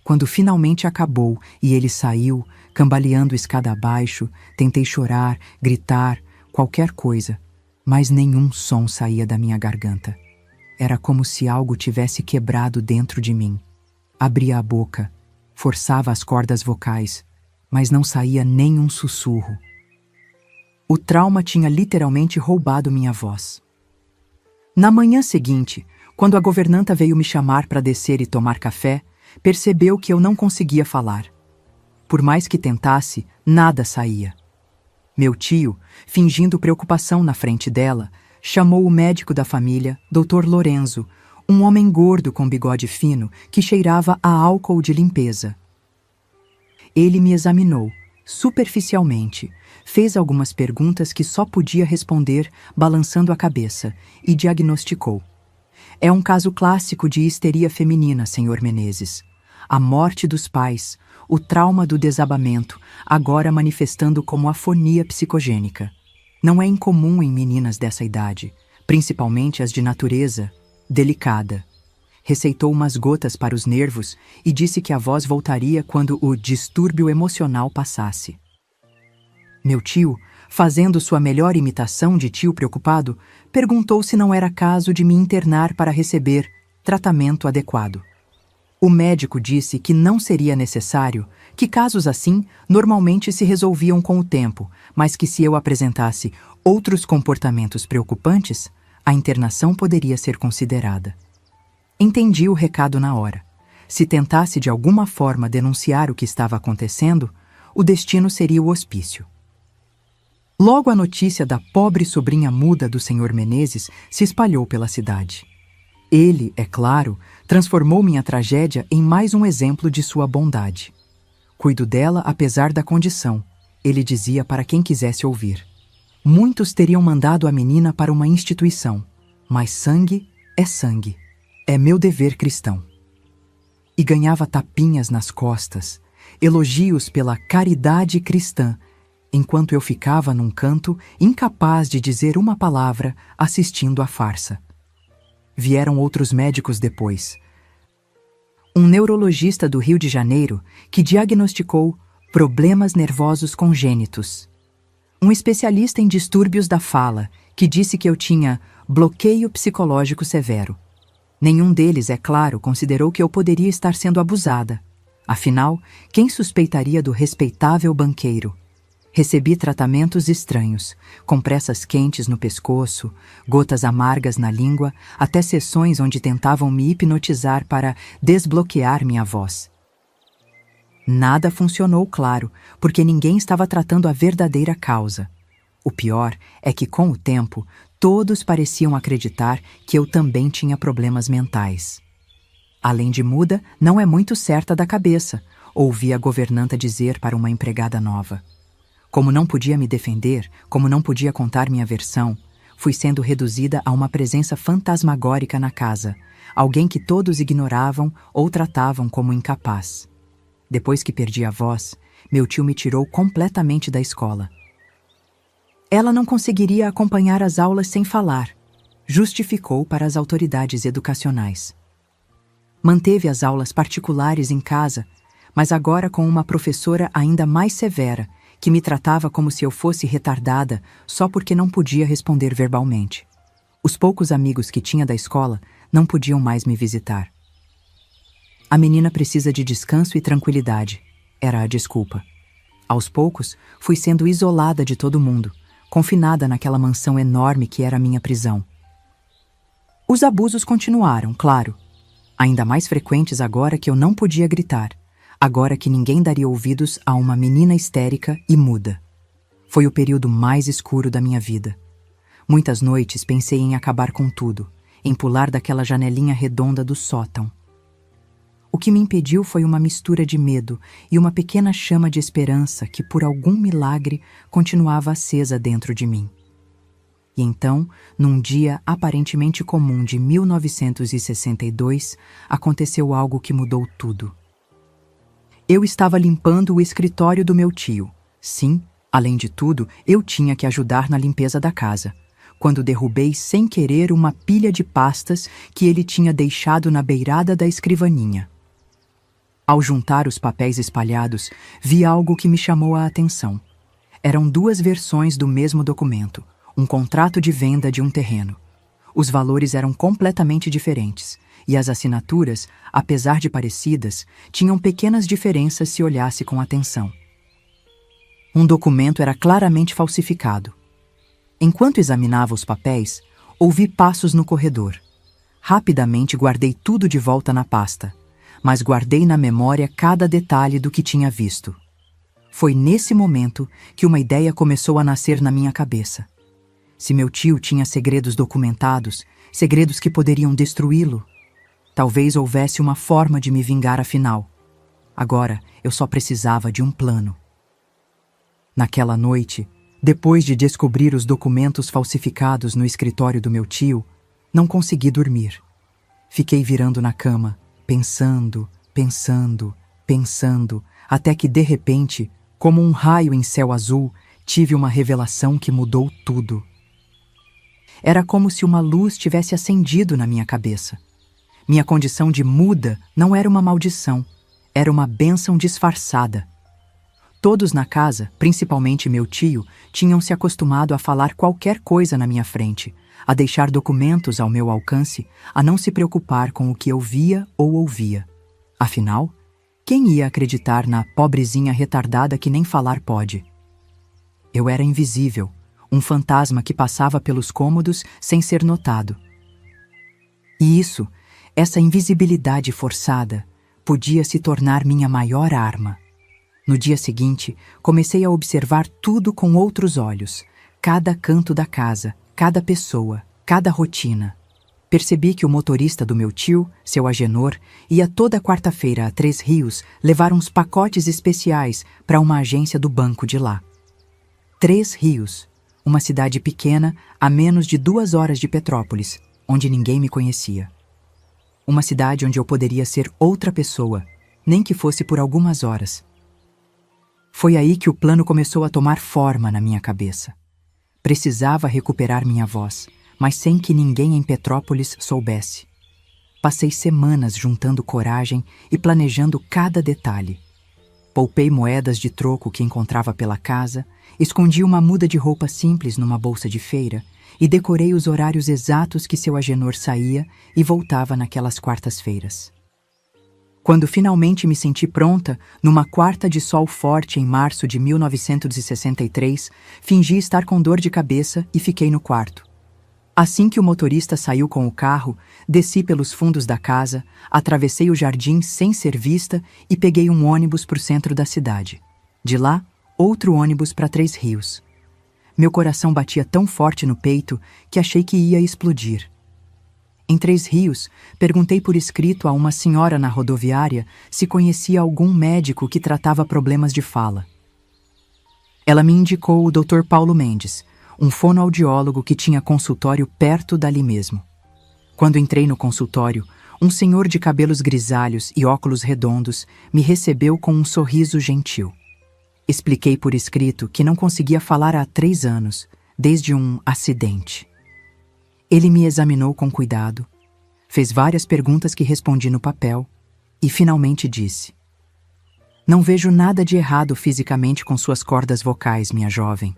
Quando finalmente acabou e ele saiu, cambaleando escada abaixo, tentei chorar, gritar, qualquer coisa, mas nenhum som saía da minha garganta. Era como se algo tivesse quebrado dentro de mim. Abria a boca, forçava as cordas vocais, mas não saía nem um sussurro. O trauma tinha literalmente roubado minha voz. Na manhã seguinte, quando a governanta veio me chamar para descer e tomar café, percebeu que eu não conseguia falar. Por mais que tentasse, nada saía. Meu tio, fingindo preocupação na frente dela, chamou o médico da família, Dr. Lorenzo, um homem gordo com bigode fino que cheirava a álcool de limpeza. Ele me examinou, superficialmente, fez algumas perguntas que só podia responder balançando a cabeça e diagnosticou. É um caso clássico de histeria feminina, Sr. Menezes. A morte dos pais, o trauma do desabamento, agora manifestando como afonia psicogênica. Não é incomum em meninas dessa idade, principalmente as de natureza delicada. Receitou umas gotas para os nervos e disse que a voz voltaria quando o distúrbio emocional passasse. Meu tio, fazendo sua melhor imitação de tio preocupado, perguntou se não era caso de me internar para receber tratamento adequado. O médico disse que não seria necessário, que casos assim normalmente se resolviam com o tempo, mas que se eu apresentasse outros comportamentos preocupantes, a internação poderia ser considerada. Entendi o recado na hora. Se tentasse de alguma forma denunciar o que estava acontecendo, o destino seria o hospício. Logo a notícia da pobre sobrinha muda do Sr. Menezes se espalhou pela cidade. Ele, é claro, transformou minha tragédia em mais um exemplo de sua bondade. Cuido dela apesar da condição, ele dizia para quem quisesse ouvir. Muitos teriam mandado a menina para uma instituição, mas sangue é sangue. É meu dever cristão. E ganhava tapinhas nas costas, elogios pela caridade cristã, enquanto eu ficava num canto, incapaz de dizer uma palavra, assistindo à farsa. Vieram outros médicos depois. Um neurologista do Rio de Janeiro que diagnosticou problemas nervosos congênitos. Um especialista em distúrbios da fala que disse que eu tinha bloqueio psicológico severo. Nenhum deles, é claro, considerou que eu poderia estar sendo abusada. Afinal, quem suspeitaria do respeitável banqueiro? Recebi tratamentos estranhos, compressas quentes no pescoço, gotas amargas na língua, até sessões onde tentavam me hipnotizar para desbloquear minha voz. Nada funcionou, claro, porque ninguém estava tratando a verdadeira causa. O pior é que, com o tempo, todos pareciam acreditar que eu também tinha problemas mentais. Além de muda, não é muito certa da cabeça, ouvi a governanta dizer para uma empregada nova. Como não podia me defender, como não podia contar minha versão, fui sendo reduzida a uma presença fantasmagórica na casa, alguém que todos ignoravam ou tratavam como incapaz. Depois que perdi a voz, meu tio me tirou completamente da escola. Ela não conseguiria acompanhar as aulas sem falar, justificou para as autoridades educacionais. Manteve as aulas particulares em casa, mas agora com uma professora ainda mais severa, que me tratava como se eu fosse retardada só porque não podia responder verbalmente. Os poucos amigos que tinha da escola não podiam mais me visitar. A menina precisa de descanso e tranquilidade, era a desculpa. Aos poucos, fui sendo isolada de todo mundo, confinada naquela mansão enorme que era a minha prisão. Os abusos continuaram, claro, ainda mais frequentes agora que eu não podia gritar, agora que ninguém daria ouvidos a uma menina histérica e muda. Foi o período mais escuro da minha vida. Muitas noites pensei em acabar com tudo, em pular daquela janelinha redonda do sótão. O que me impediu foi uma mistura de medo e uma pequena chama de esperança que, por algum milagre, continuava acesa dentro de mim. E então, num dia aparentemente comum de 1962, aconteceu algo que mudou tudo. Eu estava limpando o escritório do meu tio. Sim, Além de tudo, eu tinha que ajudar na limpeza da casa, quando derrubei sem querer uma pilha de pastas que ele tinha deixado na beirada da escrivaninha. Ao juntar os papéis espalhados, vi algo que me chamou a atenção. Eram duas versões do mesmo documento, um contrato de venda de um terreno. Os valores eram completamente diferentes, e as assinaturas, apesar de parecidas, tinham pequenas diferenças se olhasse com atenção. Um documento era claramente falsificado. Enquanto examinava os papéis, ouvi passos no corredor. Rapidamente guardei tudo de volta na pasta, mas guardei na memória cada detalhe do que tinha visto. Foi nesse momento que uma ideia começou a nascer na minha cabeça. Se meu tio tinha segredos documentados, segredos que poderiam destruí-lo, talvez houvesse uma forma de me vingar afinal. Agora eu só precisava de um plano. Naquela noite, depois de descobrir os documentos falsificados no escritório do meu tio, não consegui dormir. Fiquei virando na cama, pensando, até que de repente, como um raio em céu azul, tive uma revelação que mudou tudo. Era como se uma luz tivesse acendido na minha cabeça. Minha condição de muda não era uma maldição, era uma bênção disfarçada. Todos na casa, principalmente meu tio, tinham se acostumado a falar qualquer coisa na minha frente, a deixar documentos ao meu alcance, a não se preocupar com o que eu via ou ouvia. Afinal, quem ia acreditar na pobrezinha retardada que nem falar pode? Eu era invisível, um fantasma que passava pelos cômodos sem ser notado. E essa invisibilidade forçada, podia se tornar minha maior arma. No dia seguinte, comecei a observar tudo com outros olhos, cada canto da casa, cada pessoa, cada rotina. Percebi que o motorista do meu tio, seu Agenor, ia toda quarta-feira a Três Rios levar uns pacotes especiais para uma agência do banco de lá. Três Rios, uma cidade pequena a menos de 2 horas de Petrópolis, onde ninguém me conhecia. Uma cidade onde eu poderia ser outra pessoa, nem que fosse por algumas horas. Foi aí que o plano começou a tomar forma na minha cabeça. Precisava recuperar minha voz, mas sem que ninguém em Petrópolis soubesse. Passei semanas juntando coragem e planejando cada detalhe. Poupei moedas de troco que encontrava pela casa, escondi uma muda de roupa simples numa bolsa de feira e decorei os horários exatos que seu Agenor saía e voltava naquelas quartas-feiras. Quando finalmente me senti pronta, numa quarta de sol forte em março de 1963, fingi estar com dor de cabeça e fiquei no quarto. Assim que o motorista saiu com o carro, desci pelos fundos da casa, atravessei o jardim sem ser vista e peguei um ônibus para o centro da cidade. De lá, outro ônibus para Três Rios. Meu coração batia tão forte no peito que achei que ia explodir. Em Três Rios, perguntei por escrito a uma senhora na rodoviária se conhecia algum médico que tratava problemas de fala. Ela me indicou o Dr. Paulo Mendes, um fonoaudiólogo que tinha consultório perto dali mesmo. Quando entrei no consultório, um senhor de cabelos grisalhos e óculos redondos me recebeu com um sorriso gentil. Expliquei por escrito que não conseguia falar há 3 anos, desde um acidente. Ele me examinou com cuidado, fez várias perguntas que respondi no papel e finalmente disse: "Não vejo nada de errado fisicamente com suas cordas vocais, minha jovem.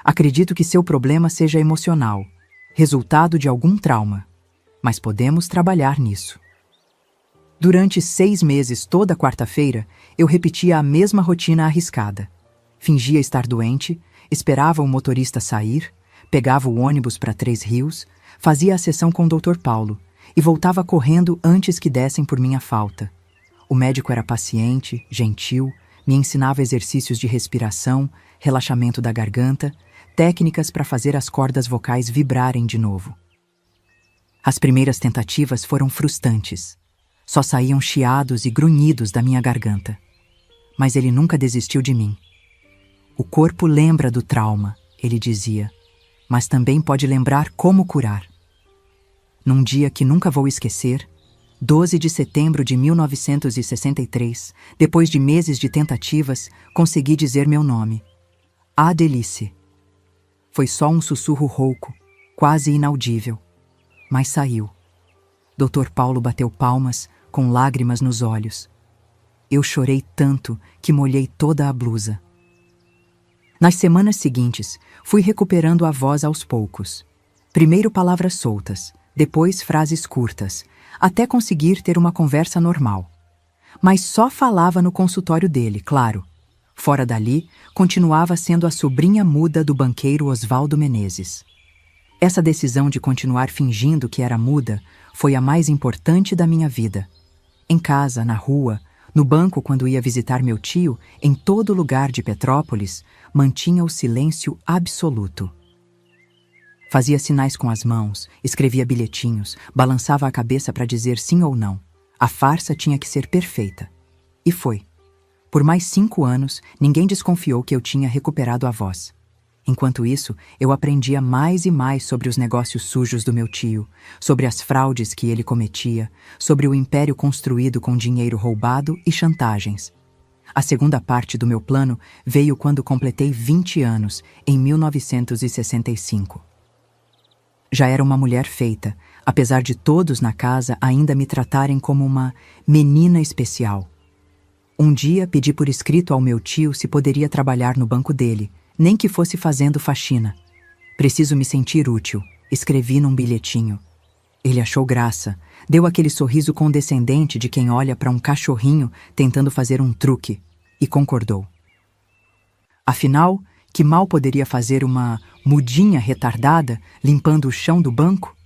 Acredito que seu problema seja emocional, resultado de algum trauma, mas podemos trabalhar nisso." Durante 6 meses, toda quarta-feira, eu repetia a mesma rotina arriscada. Fingia estar doente, esperava o motorista sair, pegava o ônibus para Três Rios, fazia a sessão com o Dr. Paulo e voltava correndo antes que dessem por minha falta. O médico era paciente, gentil, me ensinava exercícios de respiração, relaxamento da garganta, técnicas para fazer as cordas vocais vibrarem de novo. As primeiras tentativas foram frustrantes. Só saíam chiados e grunhidos da minha garganta. Mas ele nunca desistiu de mim. "O corpo lembra do trauma", ele dizia, "mas também pode lembrar como curar." Num dia que nunca vou esquecer, 12 de setembro de 1963, depois de meses de tentativas, consegui dizer meu nome, Ah, Delice! Foi só um sussurro rouco, quase inaudível, mas saiu. Dr. Paulo bateu palmas, com lágrimas nos olhos. Eu chorei tanto que molhei toda a blusa. Nas semanas seguintes, fui recuperando a voz aos poucos. Primeiro palavras soltas, depois frases curtas, até conseguir ter uma conversa normal. Mas só falava no consultório dele, claro. Fora dali, continuava sendo a sobrinha muda do banqueiro Osvaldo Menezes. Essa decisão de continuar fingindo que era muda foi a mais importante da minha vida. Em casa, na rua, no banco quando ia visitar meu tio, em todo lugar de Petrópolis, mantinha o silêncio absoluto. Fazia sinais com as mãos, escrevia bilhetinhos, balançava a cabeça para dizer sim ou não. A farsa tinha que ser perfeita. E foi. Por mais 5 anos, ninguém desconfiou que eu tinha recuperado a voz. Enquanto isso, eu aprendia mais e mais sobre os negócios sujos do meu tio, sobre as fraudes que ele cometia, sobre o império construído com dinheiro roubado e chantagens. A segunda parte do meu plano veio quando completei 20 anos, em 1965. Já era uma mulher feita, apesar de todos na casa ainda me tratarem como uma menina especial. Um dia pedi por escrito ao meu tio se poderia trabalhar no banco dele, nem que fosse fazendo faxina. Preciso me sentir útil, escrevi num bilhetinho. Ele achou graça, deu aquele sorriso condescendente de quem olha para um cachorrinho tentando fazer um truque, e concordou. Afinal, que mal poderia fazer uma mudinha retardada limpando o chão do banco?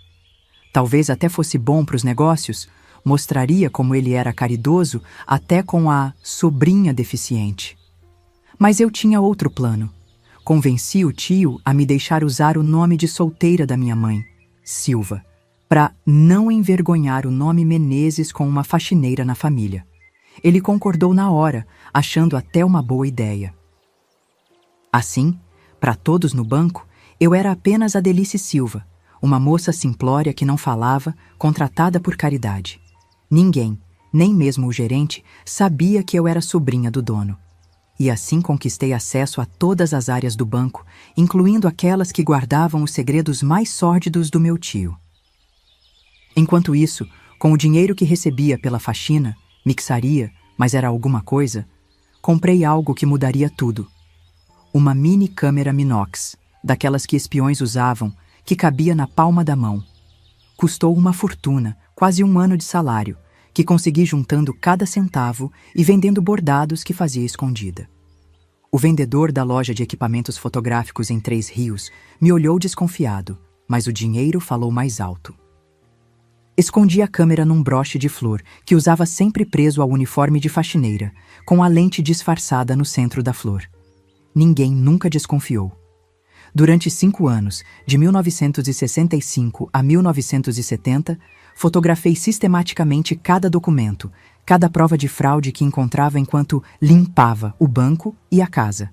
Talvez até fosse bom para os negócios, mostraria como ele era caridoso até com a sobrinha deficiente. Mas eu tinha outro plano. Convenci o tio a me deixar usar o nome de solteira da minha mãe, Silva, para não envergonhar o nome Menezes com uma faxineira na família. Ele concordou na hora, achando até uma boa ideia. Assim, para todos no banco, eu era apenas a Delice Silva, uma moça simplória que não falava, contratada por caridade. Ninguém, nem mesmo o gerente, sabia que eu era sobrinha do dono. E assim conquistei acesso a todas as áreas do banco, incluindo aquelas que guardavam os segredos mais sórdidos do meu tio. Enquanto isso, com o dinheiro que recebia pela faxina, mixaria, mas era alguma coisa, comprei algo que mudaria tudo. Uma mini câmera Minox, daquelas que espiões usavam, que cabia na palma da mão. Custou uma fortuna, quase 1 ano de salário, que consegui juntando cada centavo e vendendo bordados que fazia escondida. O vendedor da loja de equipamentos fotográficos em 3 Rios me olhou desconfiado, mas o dinheiro falou mais alto. Escondi a câmera num broche de flor que usava sempre preso ao uniforme de faxineira, com a lente disfarçada no centro da flor. Ninguém nunca desconfiou. Durante 5 anos, de 1965 a 1970, fotografei sistematicamente cada documento, cada prova de fraude que encontrava enquanto limpava o banco e a casa.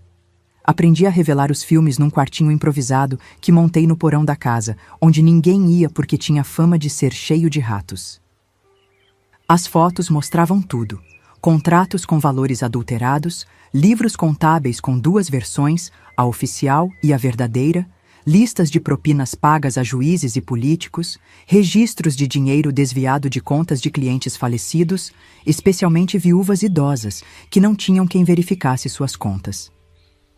Aprendi a revelar os filmes num quartinho improvisado que montei no porão da casa, onde ninguém ia porque tinha fama de ser cheio de ratos. As fotos mostravam tudo: contratos com valores adulterados, livros contábeis com 2 versões, a oficial e a verdadeira, listas de propinas pagas a juízes e políticos, registros de dinheiro desviado de contas de clientes falecidos, especialmente viúvas idosas, que não tinham quem verificasse suas contas.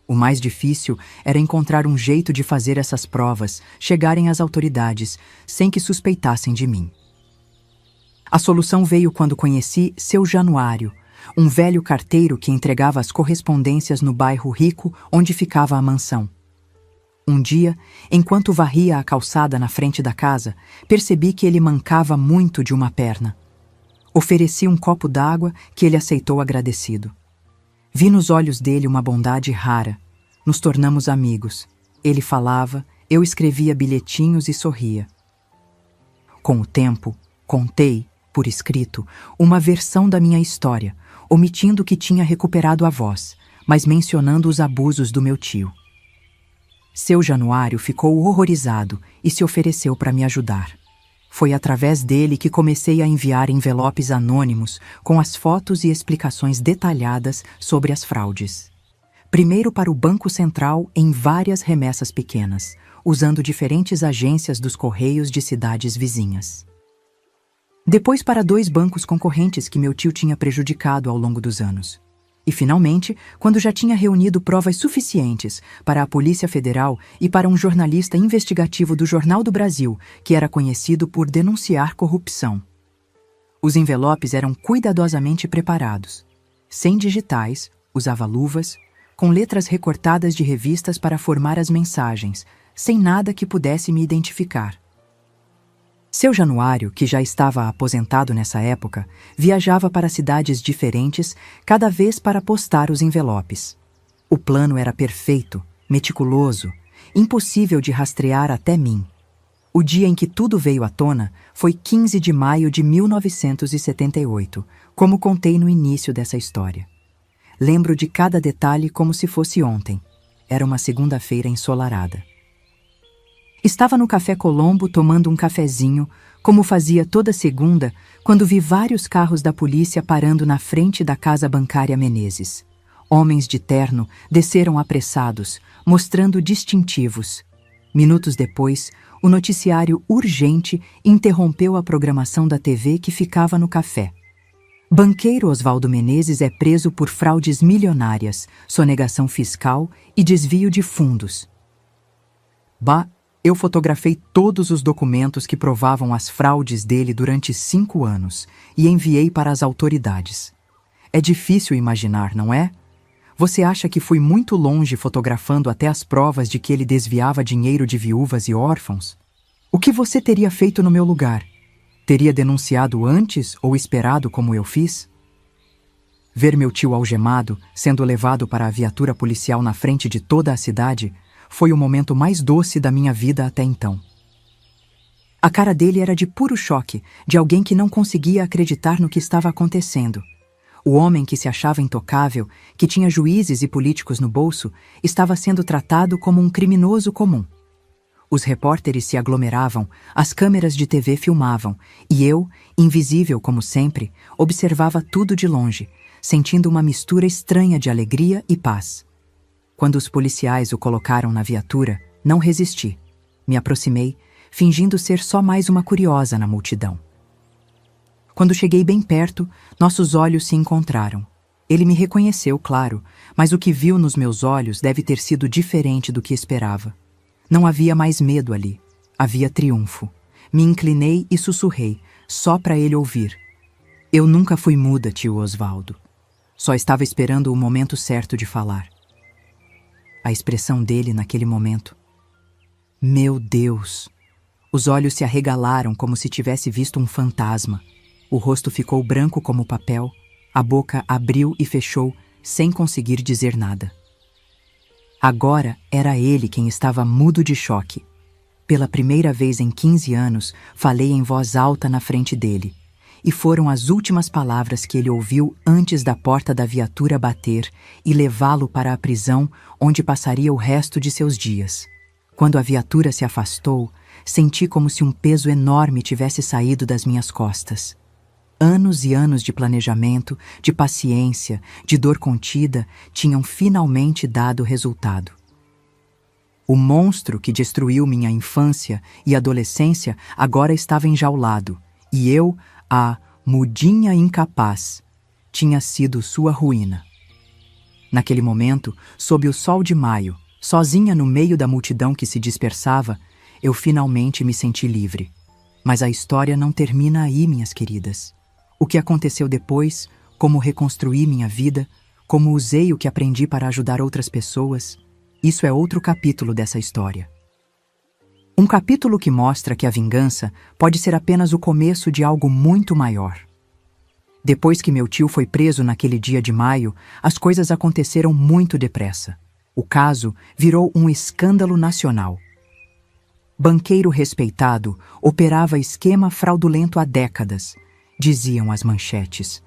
O mais difícil era encontrar um jeito de fazer essas provas chegarem às autoridades, sem que suspeitassem de mim. A solução veio quando conheci seu Januário, um velho carteiro que entregava as correspondências no bairro rico onde ficava a mansão. Um dia, enquanto varria a calçada na frente da casa, percebi que ele mancava muito de uma perna. Ofereci um copo d'água que ele aceitou agradecido. Vi nos olhos dele uma bondade rara. Nos tornamos amigos. Ele falava, eu escrevia bilhetinhos e sorria. Com o tempo, contei, por escrito, uma versão da minha história, omitindo que tinha recuperado a voz, mas mencionando os abusos do meu tio. Seu Januário ficou horrorizado e se ofereceu para me ajudar. Foi através dele que comecei a enviar envelopes anônimos com as fotos e explicações detalhadas sobre as fraudes. primeiro para o Banco Central em várias remessas pequenas, usando diferentes agências dos correios de cidades vizinhas. Depois para 2 bancos concorrentes que meu tio tinha prejudicado ao longo dos anos. E, finalmente, quando já tinha reunido provas suficientes para a Polícia Federal e para um jornalista investigativo do Jornal do Brasil, que era conhecido por denunciar corrupção. Os envelopes eram cuidadosamente preparados. Sem digitais, usava luvas, com letras recortadas de revistas para formar as mensagens, sem nada que pudesse me identificar. Seu Januário, que já estava aposentado nessa época, viajava para cidades diferentes, cada vez para postar os envelopes. O plano era perfeito, meticuloso, impossível de rastrear até mim. O dia em que tudo veio à tona foi 15 de maio de 1978, como contei no início dessa história. Lembro de cada detalhe como se fosse ontem. Era uma segunda-feira ensolarada. Estava no Café Colombo tomando um cafezinho, como fazia toda segunda, quando vi vários carros da polícia parando na frente da casa bancária Menezes. Homens de terno desceram apressados, mostrando distintivos. Minutos depois, o noticiário urgente interrompeu a programação da TV que ficava no café. Banqueiro Oswaldo Menezes é preso por fraudes milionárias, sonegação fiscal e desvio de fundos. Eu fotografei todos os documentos que provavam as fraudes dele durante 5 anos e enviei para as autoridades. É difícil imaginar, não é? Você acha que fui muito longe fotografando até as provas de que ele desviava dinheiro de viúvas e órfãos? O que você teria feito no meu lugar? Teria denunciado antes ou esperado como eu fiz? Ver meu tio algemado, sendo levado para a viatura policial na frente de toda a cidade, foi o momento mais doce da minha vida até então. A cara dele era de puro choque, de alguém que não conseguia acreditar no que estava acontecendo. O homem que se achava intocável, que tinha juízes e políticos no bolso, estava sendo tratado como um criminoso comum. Os repórteres se aglomeravam, as câmeras de TV filmavam, e eu, invisível como sempre, observava tudo de longe, sentindo uma mistura estranha de alegria e paz. Quando os policiais o colocaram na viatura, não resisti. Me aproximei, fingindo ser só mais uma curiosa na multidão. Quando cheguei bem perto, nossos olhos se encontraram. Ele me reconheceu, claro, mas o que viu nos meus olhos deve ter sido diferente do que esperava. Não havia mais medo ali. Havia triunfo. Me inclinei e sussurrei, só para ele ouvir. Eu nunca fui muda, tio Oswaldo. Só estava esperando o momento certo de falar. A expressão dele naquele momento. Meu Deus! Os olhos se arregalaram como se tivesse visto um fantasma. O rosto ficou branco como papel, a boca abriu e fechou, sem conseguir dizer nada. Agora era ele quem estava mudo de choque. Pela primeira vez em 15 anos, falei em voz alta na frente dele. E foram as últimas palavras que ele ouviu antes da porta da viatura bater e levá-lo para a prisão onde passaria o resto de seus dias. Quando a viatura se afastou, senti como se um peso enorme tivesse saído das minhas costas. Anos e anos de planejamento, de paciência, de dor contida, tinham finalmente dado resultado. O monstro que destruiu minha infância e adolescência agora estava enjaulado, e eu, a mudinha incapaz, tinha sido sua ruína. Naquele momento, sob o sol de maio, sozinha no meio da multidão que se dispersava, eu finalmente me senti livre. Mas a história não termina aí, minhas queridas. O que aconteceu depois, como reconstruí minha vida, como usei o que aprendi para ajudar outras pessoas, isso é outro capítulo dessa história. Um capítulo que mostra que a vingança pode ser apenas o começo de algo muito maior. Depois que meu tio foi preso naquele dia de maio, as coisas aconteceram muito depressa. O caso virou um escândalo nacional. Banqueiro respeitado operava esquema fraudulento há décadas, diziam as manchetes.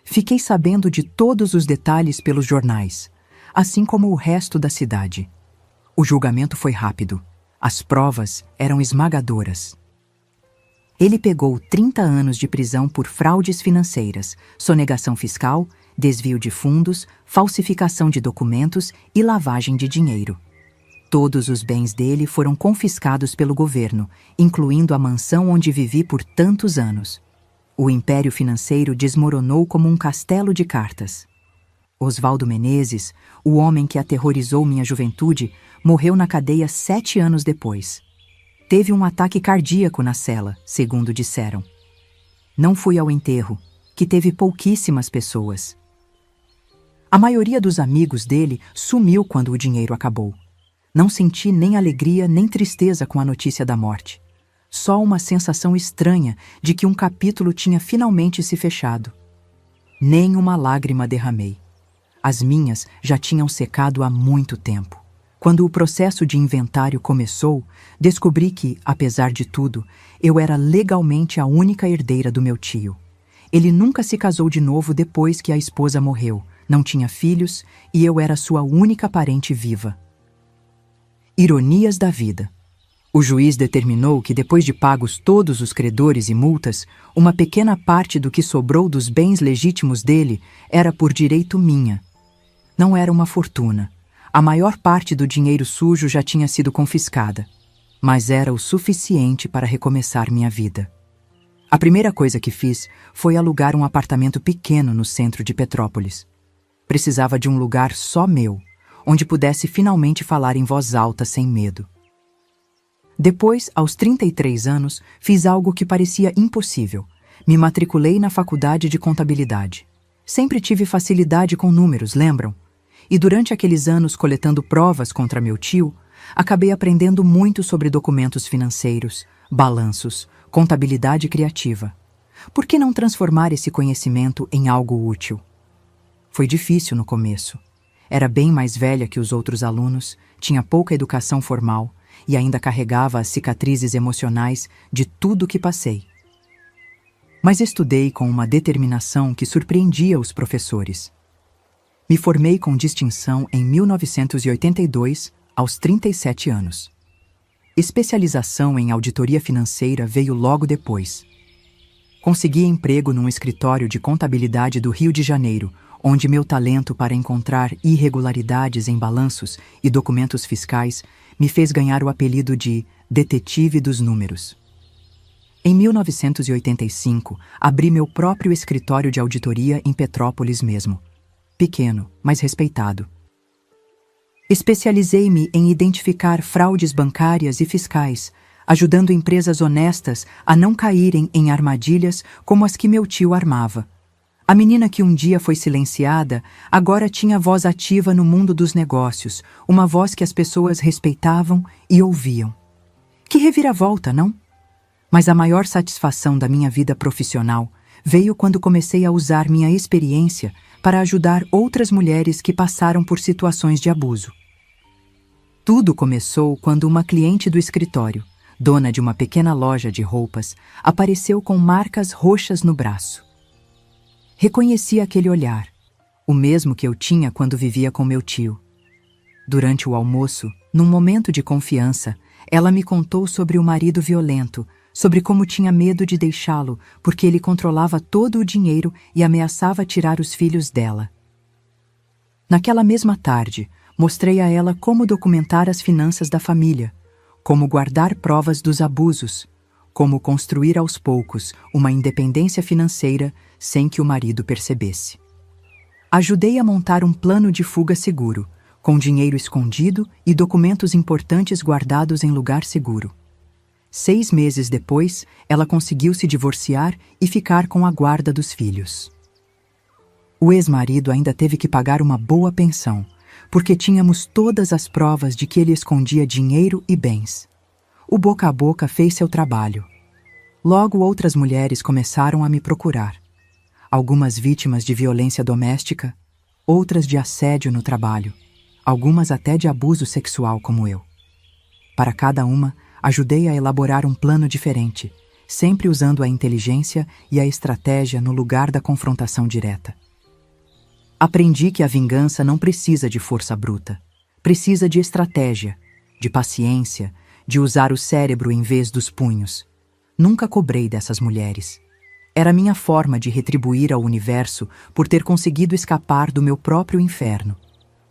Fiquei sabendo de todos os detalhes pelos jornais, assim como o resto da cidade. O julgamento foi rápido. As provas eram esmagadoras. Ele pegou 30 anos de prisão por fraudes financeiras, sonegação fiscal, desvio de fundos, falsificação de documentos e lavagem de dinheiro. Todos os bens dele foram confiscados pelo governo, incluindo a mansão onde vivi por tantos anos. O império financeiro desmoronou como um castelo de cartas. Oswaldo Menezes, o homem que aterrorizou minha juventude, morreu na cadeia 7 anos depois. Teve um ataque cardíaco na cela, segundo disseram. Não fui ao enterro, que teve pouquíssimas pessoas. A maioria dos amigos dele sumiu quando o dinheiro acabou. Não senti nem alegria nem tristeza com a notícia da morte. Só uma sensação estranha de que um capítulo tinha finalmente se fechado. Nem uma lágrima derramei. As minhas já tinham secado há muito tempo. Quando o processo de inventário começou, descobri que, apesar de tudo, eu era legalmente a única herdeira do meu tio. Ele nunca se casou de novo depois que a esposa morreu, não tinha filhos e eu era sua única parente viva. Ironias da vida. O juiz determinou que, depois de pagos todos os credores e multas, uma pequena parte do que sobrou dos bens legítimos dele era por direito minha. Não era uma fortuna. A maior parte do dinheiro sujo já tinha sido confiscada, mas era o suficiente para recomeçar minha vida. A primeira coisa que fiz foi alugar um apartamento pequeno no centro de Petrópolis. Precisava de um lugar só meu, onde pudesse finalmente falar em voz alta sem medo. Depois, aos 33 anos, fiz algo que parecia impossível. Me matriculei na faculdade de contabilidade. Sempre tive facilidade com números, lembram? E durante aqueles anos coletando provas contra meu tio, acabei aprendendo muito sobre documentos financeiros, balanços, contabilidade criativa. Por que não transformar esse conhecimento em algo útil? Foi difícil no começo. Era bem mais velha que os outros alunos, tinha pouca educação formal e ainda carregava as cicatrizes emocionais de tudo que passei. Mas estudei com uma determinação que surpreendia os professores. Me formei com distinção em 1982, aos 37 anos. Especialização em auditoria financeira veio logo depois. Consegui emprego num escritório de contabilidade do Rio de Janeiro, onde meu talento para encontrar irregularidades em balanços e documentos fiscais me fez ganhar o apelido de Detetive dos Números. Em 1985, abri meu próprio escritório de auditoria em Petrópolis mesmo. Pequeno, mas respeitado. Especializei-me em identificar fraudes bancárias e fiscais, ajudando empresas honestas a não caírem em armadilhas como as que meu tio armava. A menina que um dia foi silenciada, agora tinha voz ativa no mundo dos negócios, uma voz que as pessoas respeitavam e ouviam. Que reviravolta, não? Mas a maior satisfação da minha vida profissional veio quando comecei a usar minha experiência para ajudar outras mulheres que passaram por situações de abuso. Tudo começou quando uma cliente do escritório, dona de uma pequena loja de roupas, apareceu com marcas roxas no braço. Reconheci aquele olhar, o mesmo que eu tinha quando vivia com meu tio. Durante o almoço, num momento de confiança, ela me contou sobre o marido violento, sobre como tinha medo de deixá-lo porque ele controlava todo o dinheiro e ameaçava tirar os filhos dela. Naquela mesma tarde, mostrei a ela como documentar as finanças da família, como guardar provas dos abusos, como construir aos poucos uma independência financeira sem que o marido percebesse. Ajudei a montar um plano de fuga seguro, com dinheiro escondido e documentos importantes guardados em lugar seguro. 6 meses depois, ela conseguiu se divorciar e ficar com a guarda dos filhos. O ex-marido ainda teve que pagar uma boa pensão, porque tínhamos todas as provas de que ele escondia dinheiro e bens. O boca a boca fez seu trabalho. Logo outras mulheres começaram a me procurar. Algumas vítimas de violência doméstica, outras de assédio no trabalho, algumas até de abuso sexual como eu. Para cada uma, ajudei a elaborar um plano diferente, sempre usando a inteligência e a estratégia no lugar da confrontação direta. Aprendi que a vingança não precisa de força bruta. Precisa de estratégia, de paciência, de usar o cérebro em vez dos punhos. Nunca cobrei dessas mulheres. Era minha forma de retribuir ao universo por ter conseguido escapar do meu próprio inferno.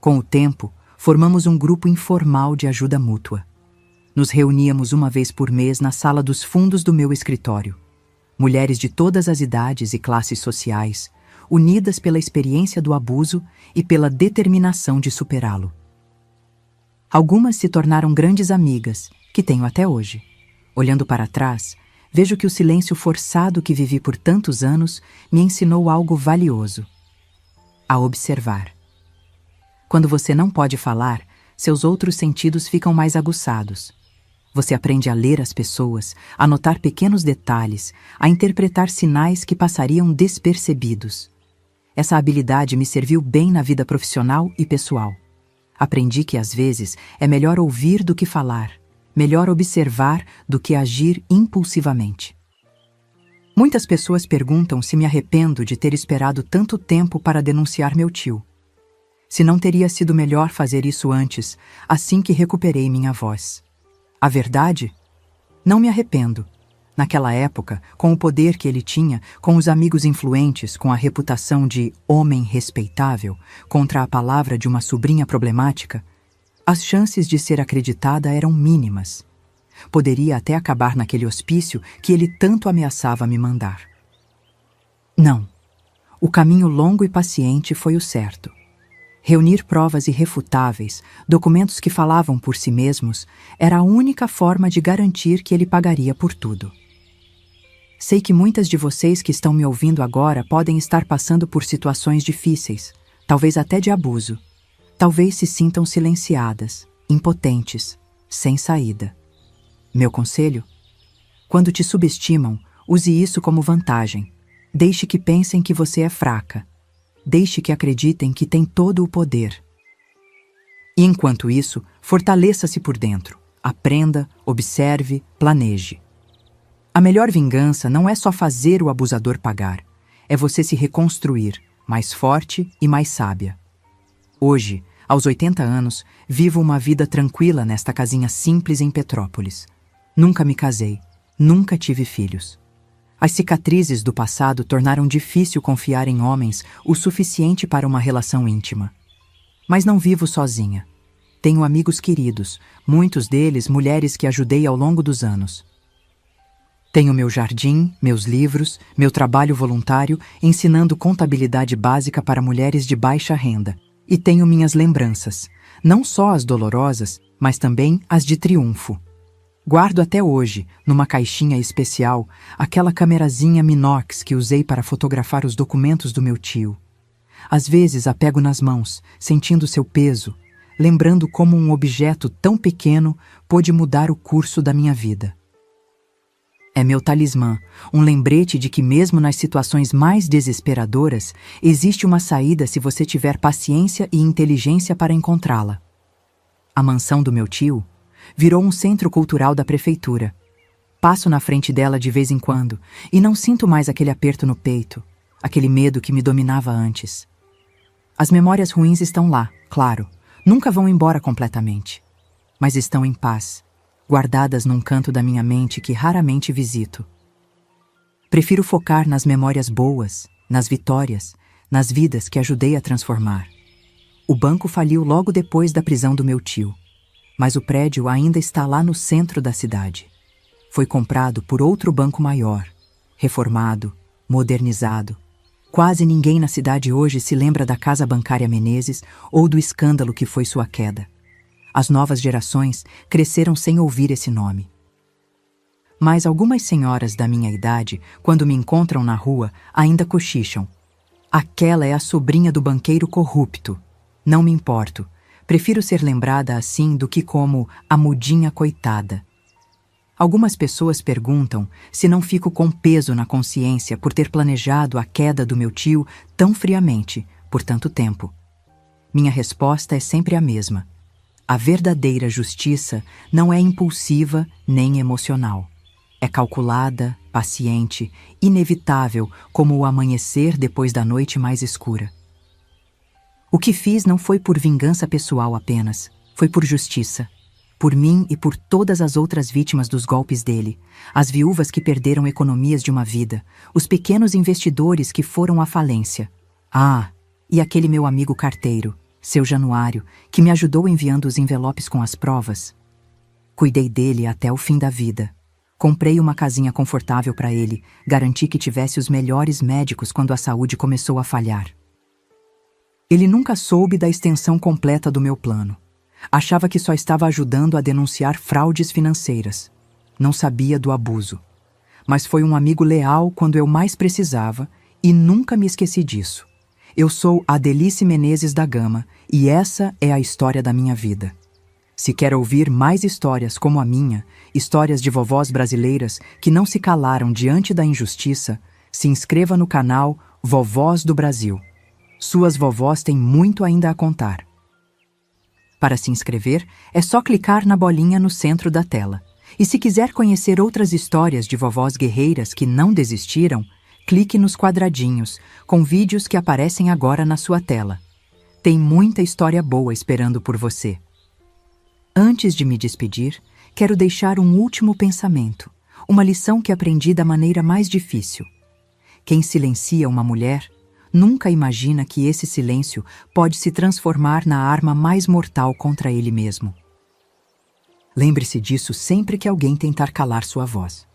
Com o tempo, formamos um grupo informal de ajuda mútua. Nos reuníamos uma vez por mês na sala dos fundos do meu escritório. Mulheres de todas as idades e classes sociais, unidas pela experiência do abuso e pela determinação de superá-lo. Algumas se tornaram grandes amigas, que tenho até hoje. Olhando para trás, vejo que o silêncio forçado que vivi por tantos anos me ensinou algo valioso: a observar. Quando você não pode falar, seus outros sentidos ficam mais aguçados. Você aprende a ler as pessoas, a notar pequenos detalhes, a interpretar sinais que passariam despercebidos. Essa habilidade me serviu bem na vida profissional e pessoal. Aprendi que às vezes é melhor ouvir do que falar, melhor observar do que agir impulsivamente. Muitas pessoas perguntam se me arrependo de ter esperado tanto tempo para denunciar meu tio. Se não teria sido melhor fazer isso antes, assim que recuperei minha voz. A verdade? Não me arrependo. Naquela época, com o poder que ele tinha, com os amigos influentes, com a reputação de homem respeitável, contra a palavra de uma sobrinha problemática, as chances de ser acreditada eram mínimas. Poderia até acabar naquele hospício que ele tanto ameaçava me mandar. Não. O caminho longo e paciente foi o certo. Reunir provas irrefutáveis, documentos que falavam por si mesmos, era a única forma de garantir que ele pagaria por tudo. Sei que muitas de vocês que estão me ouvindo agora podem estar passando por situações difíceis, talvez até de abuso. Talvez se sintam silenciadas, impotentes, sem saída. Meu conselho? Quando te subestimam, use isso como vantagem. Deixe que pensem que você é fraca. Deixe que acreditem que tem todo o poder. E enquanto isso, fortaleça-se por dentro. Aprenda, observe, planeje. A melhor vingança não é só fazer o abusador pagar. É você se reconstruir, mais forte e mais sábia. Hoje, aos 80 anos, vivo uma vida tranquila nesta casinha simples em Petrópolis. Nunca me casei, nunca tive filhos. As cicatrizes do passado tornaram difícil confiar em homens o suficiente para uma relação íntima. Mas não vivo sozinha. Tenho amigos queridos, muitos deles mulheres que ajudei ao longo dos anos. Tenho meu jardim, meus livros, meu trabalho voluntário ensinando contabilidade básica para mulheres de baixa renda. E tenho minhas lembranças, não só as dolorosas, mas também as de triunfo. Guardo até hoje, numa caixinha especial, aquela camerazinha Minox que usei para fotografar os documentos do meu tio. Às vezes a pego nas mãos, sentindo seu peso, lembrando como um objeto tão pequeno pôde mudar o curso da minha vida. É meu talismã, um lembrete de que mesmo nas situações mais desesperadoras, existe uma saída se você tiver paciência e inteligência para encontrá-la. A mansão do meu tio virou um centro cultural da prefeitura. Passo na frente dela de vez em quando e não sinto mais aquele aperto no peito, aquele medo que me dominava antes. As memórias ruins estão lá, claro, nunca vão embora completamente, mas estão em paz, guardadas num canto da minha mente que raramente visito. Prefiro focar nas memórias boas, nas vitórias, nas vidas que ajudei a transformar. O banco faliu logo depois da prisão do meu tio, mas o prédio ainda está lá no centro da cidade. Foi comprado por outro banco maior, reformado, modernizado. Quase ninguém na cidade hoje se lembra da Casa Bancária Menezes ou do escândalo que foi sua queda. As novas gerações cresceram sem ouvir esse nome. Mas algumas senhoras da minha idade, quando me encontram na rua, ainda cochicham. Aquela é a sobrinha do banqueiro corrupto. Não me importo. Prefiro ser lembrada assim do que como a mudinha coitada. Algumas pessoas perguntam se não fico com peso na consciência por ter planejado a queda do meu tio tão friamente, por tanto tempo. Minha resposta é sempre a mesma. A verdadeira justiça não é impulsiva nem emocional. É calculada, paciente, inevitável como o amanhecer depois da noite mais escura. O que fiz não foi por vingança pessoal apenas, foi por justiça, por mim e por todas as outras vítimas dos golpes dele, as viúvas que perderam economias de uma vida, os pequenos investidores que foram à falência. Ah, e aquele meu amigo carteiro, seu Januário, que me ajudou enviando os envelopes com as provas. Cuidei dele até o fim da vida. Comprei uma casinha confortável para ele, garanti que tivesse os melhores médicos quando a saúde começou a falhar. Ele nunca soube da extensão completa do meu plano. Achava que só estava ajudando a denunciar fraudes financeiras. Não sabia do abuso. Mas foi um amigo leal quando eu mais precisava e nunca me esqueci disso. Eu sou Adelice Menezes da Gama e essa é a história da minha vida. Se quer ouvir mais histórias como a minha, histórias de vovós brasileiras que não se calaram diante da injustiça, se inscreva no canal Vovós do Brasil. Suas vovós têm muito ainda a contar. Para se inscrever, é só clicar na bolinha no centro da tela. E se quiser conhecer outras histórias de vovós guerreiras que não desistiram, clique nos quadradinhos, com vídeos que aparecem agora na sua tela. Tem muita história boa esperando por você. Antes de me despedir, quero deixar um último pensamento, uma lição que aprendi da maneira mais difícil. Quem silencia uma mulher, nunca imagina que esse silêncio pode se transformar na arma mais mortal contra ele mesmo. Lembre-se disso sempre que alguém tentar calar sua voz.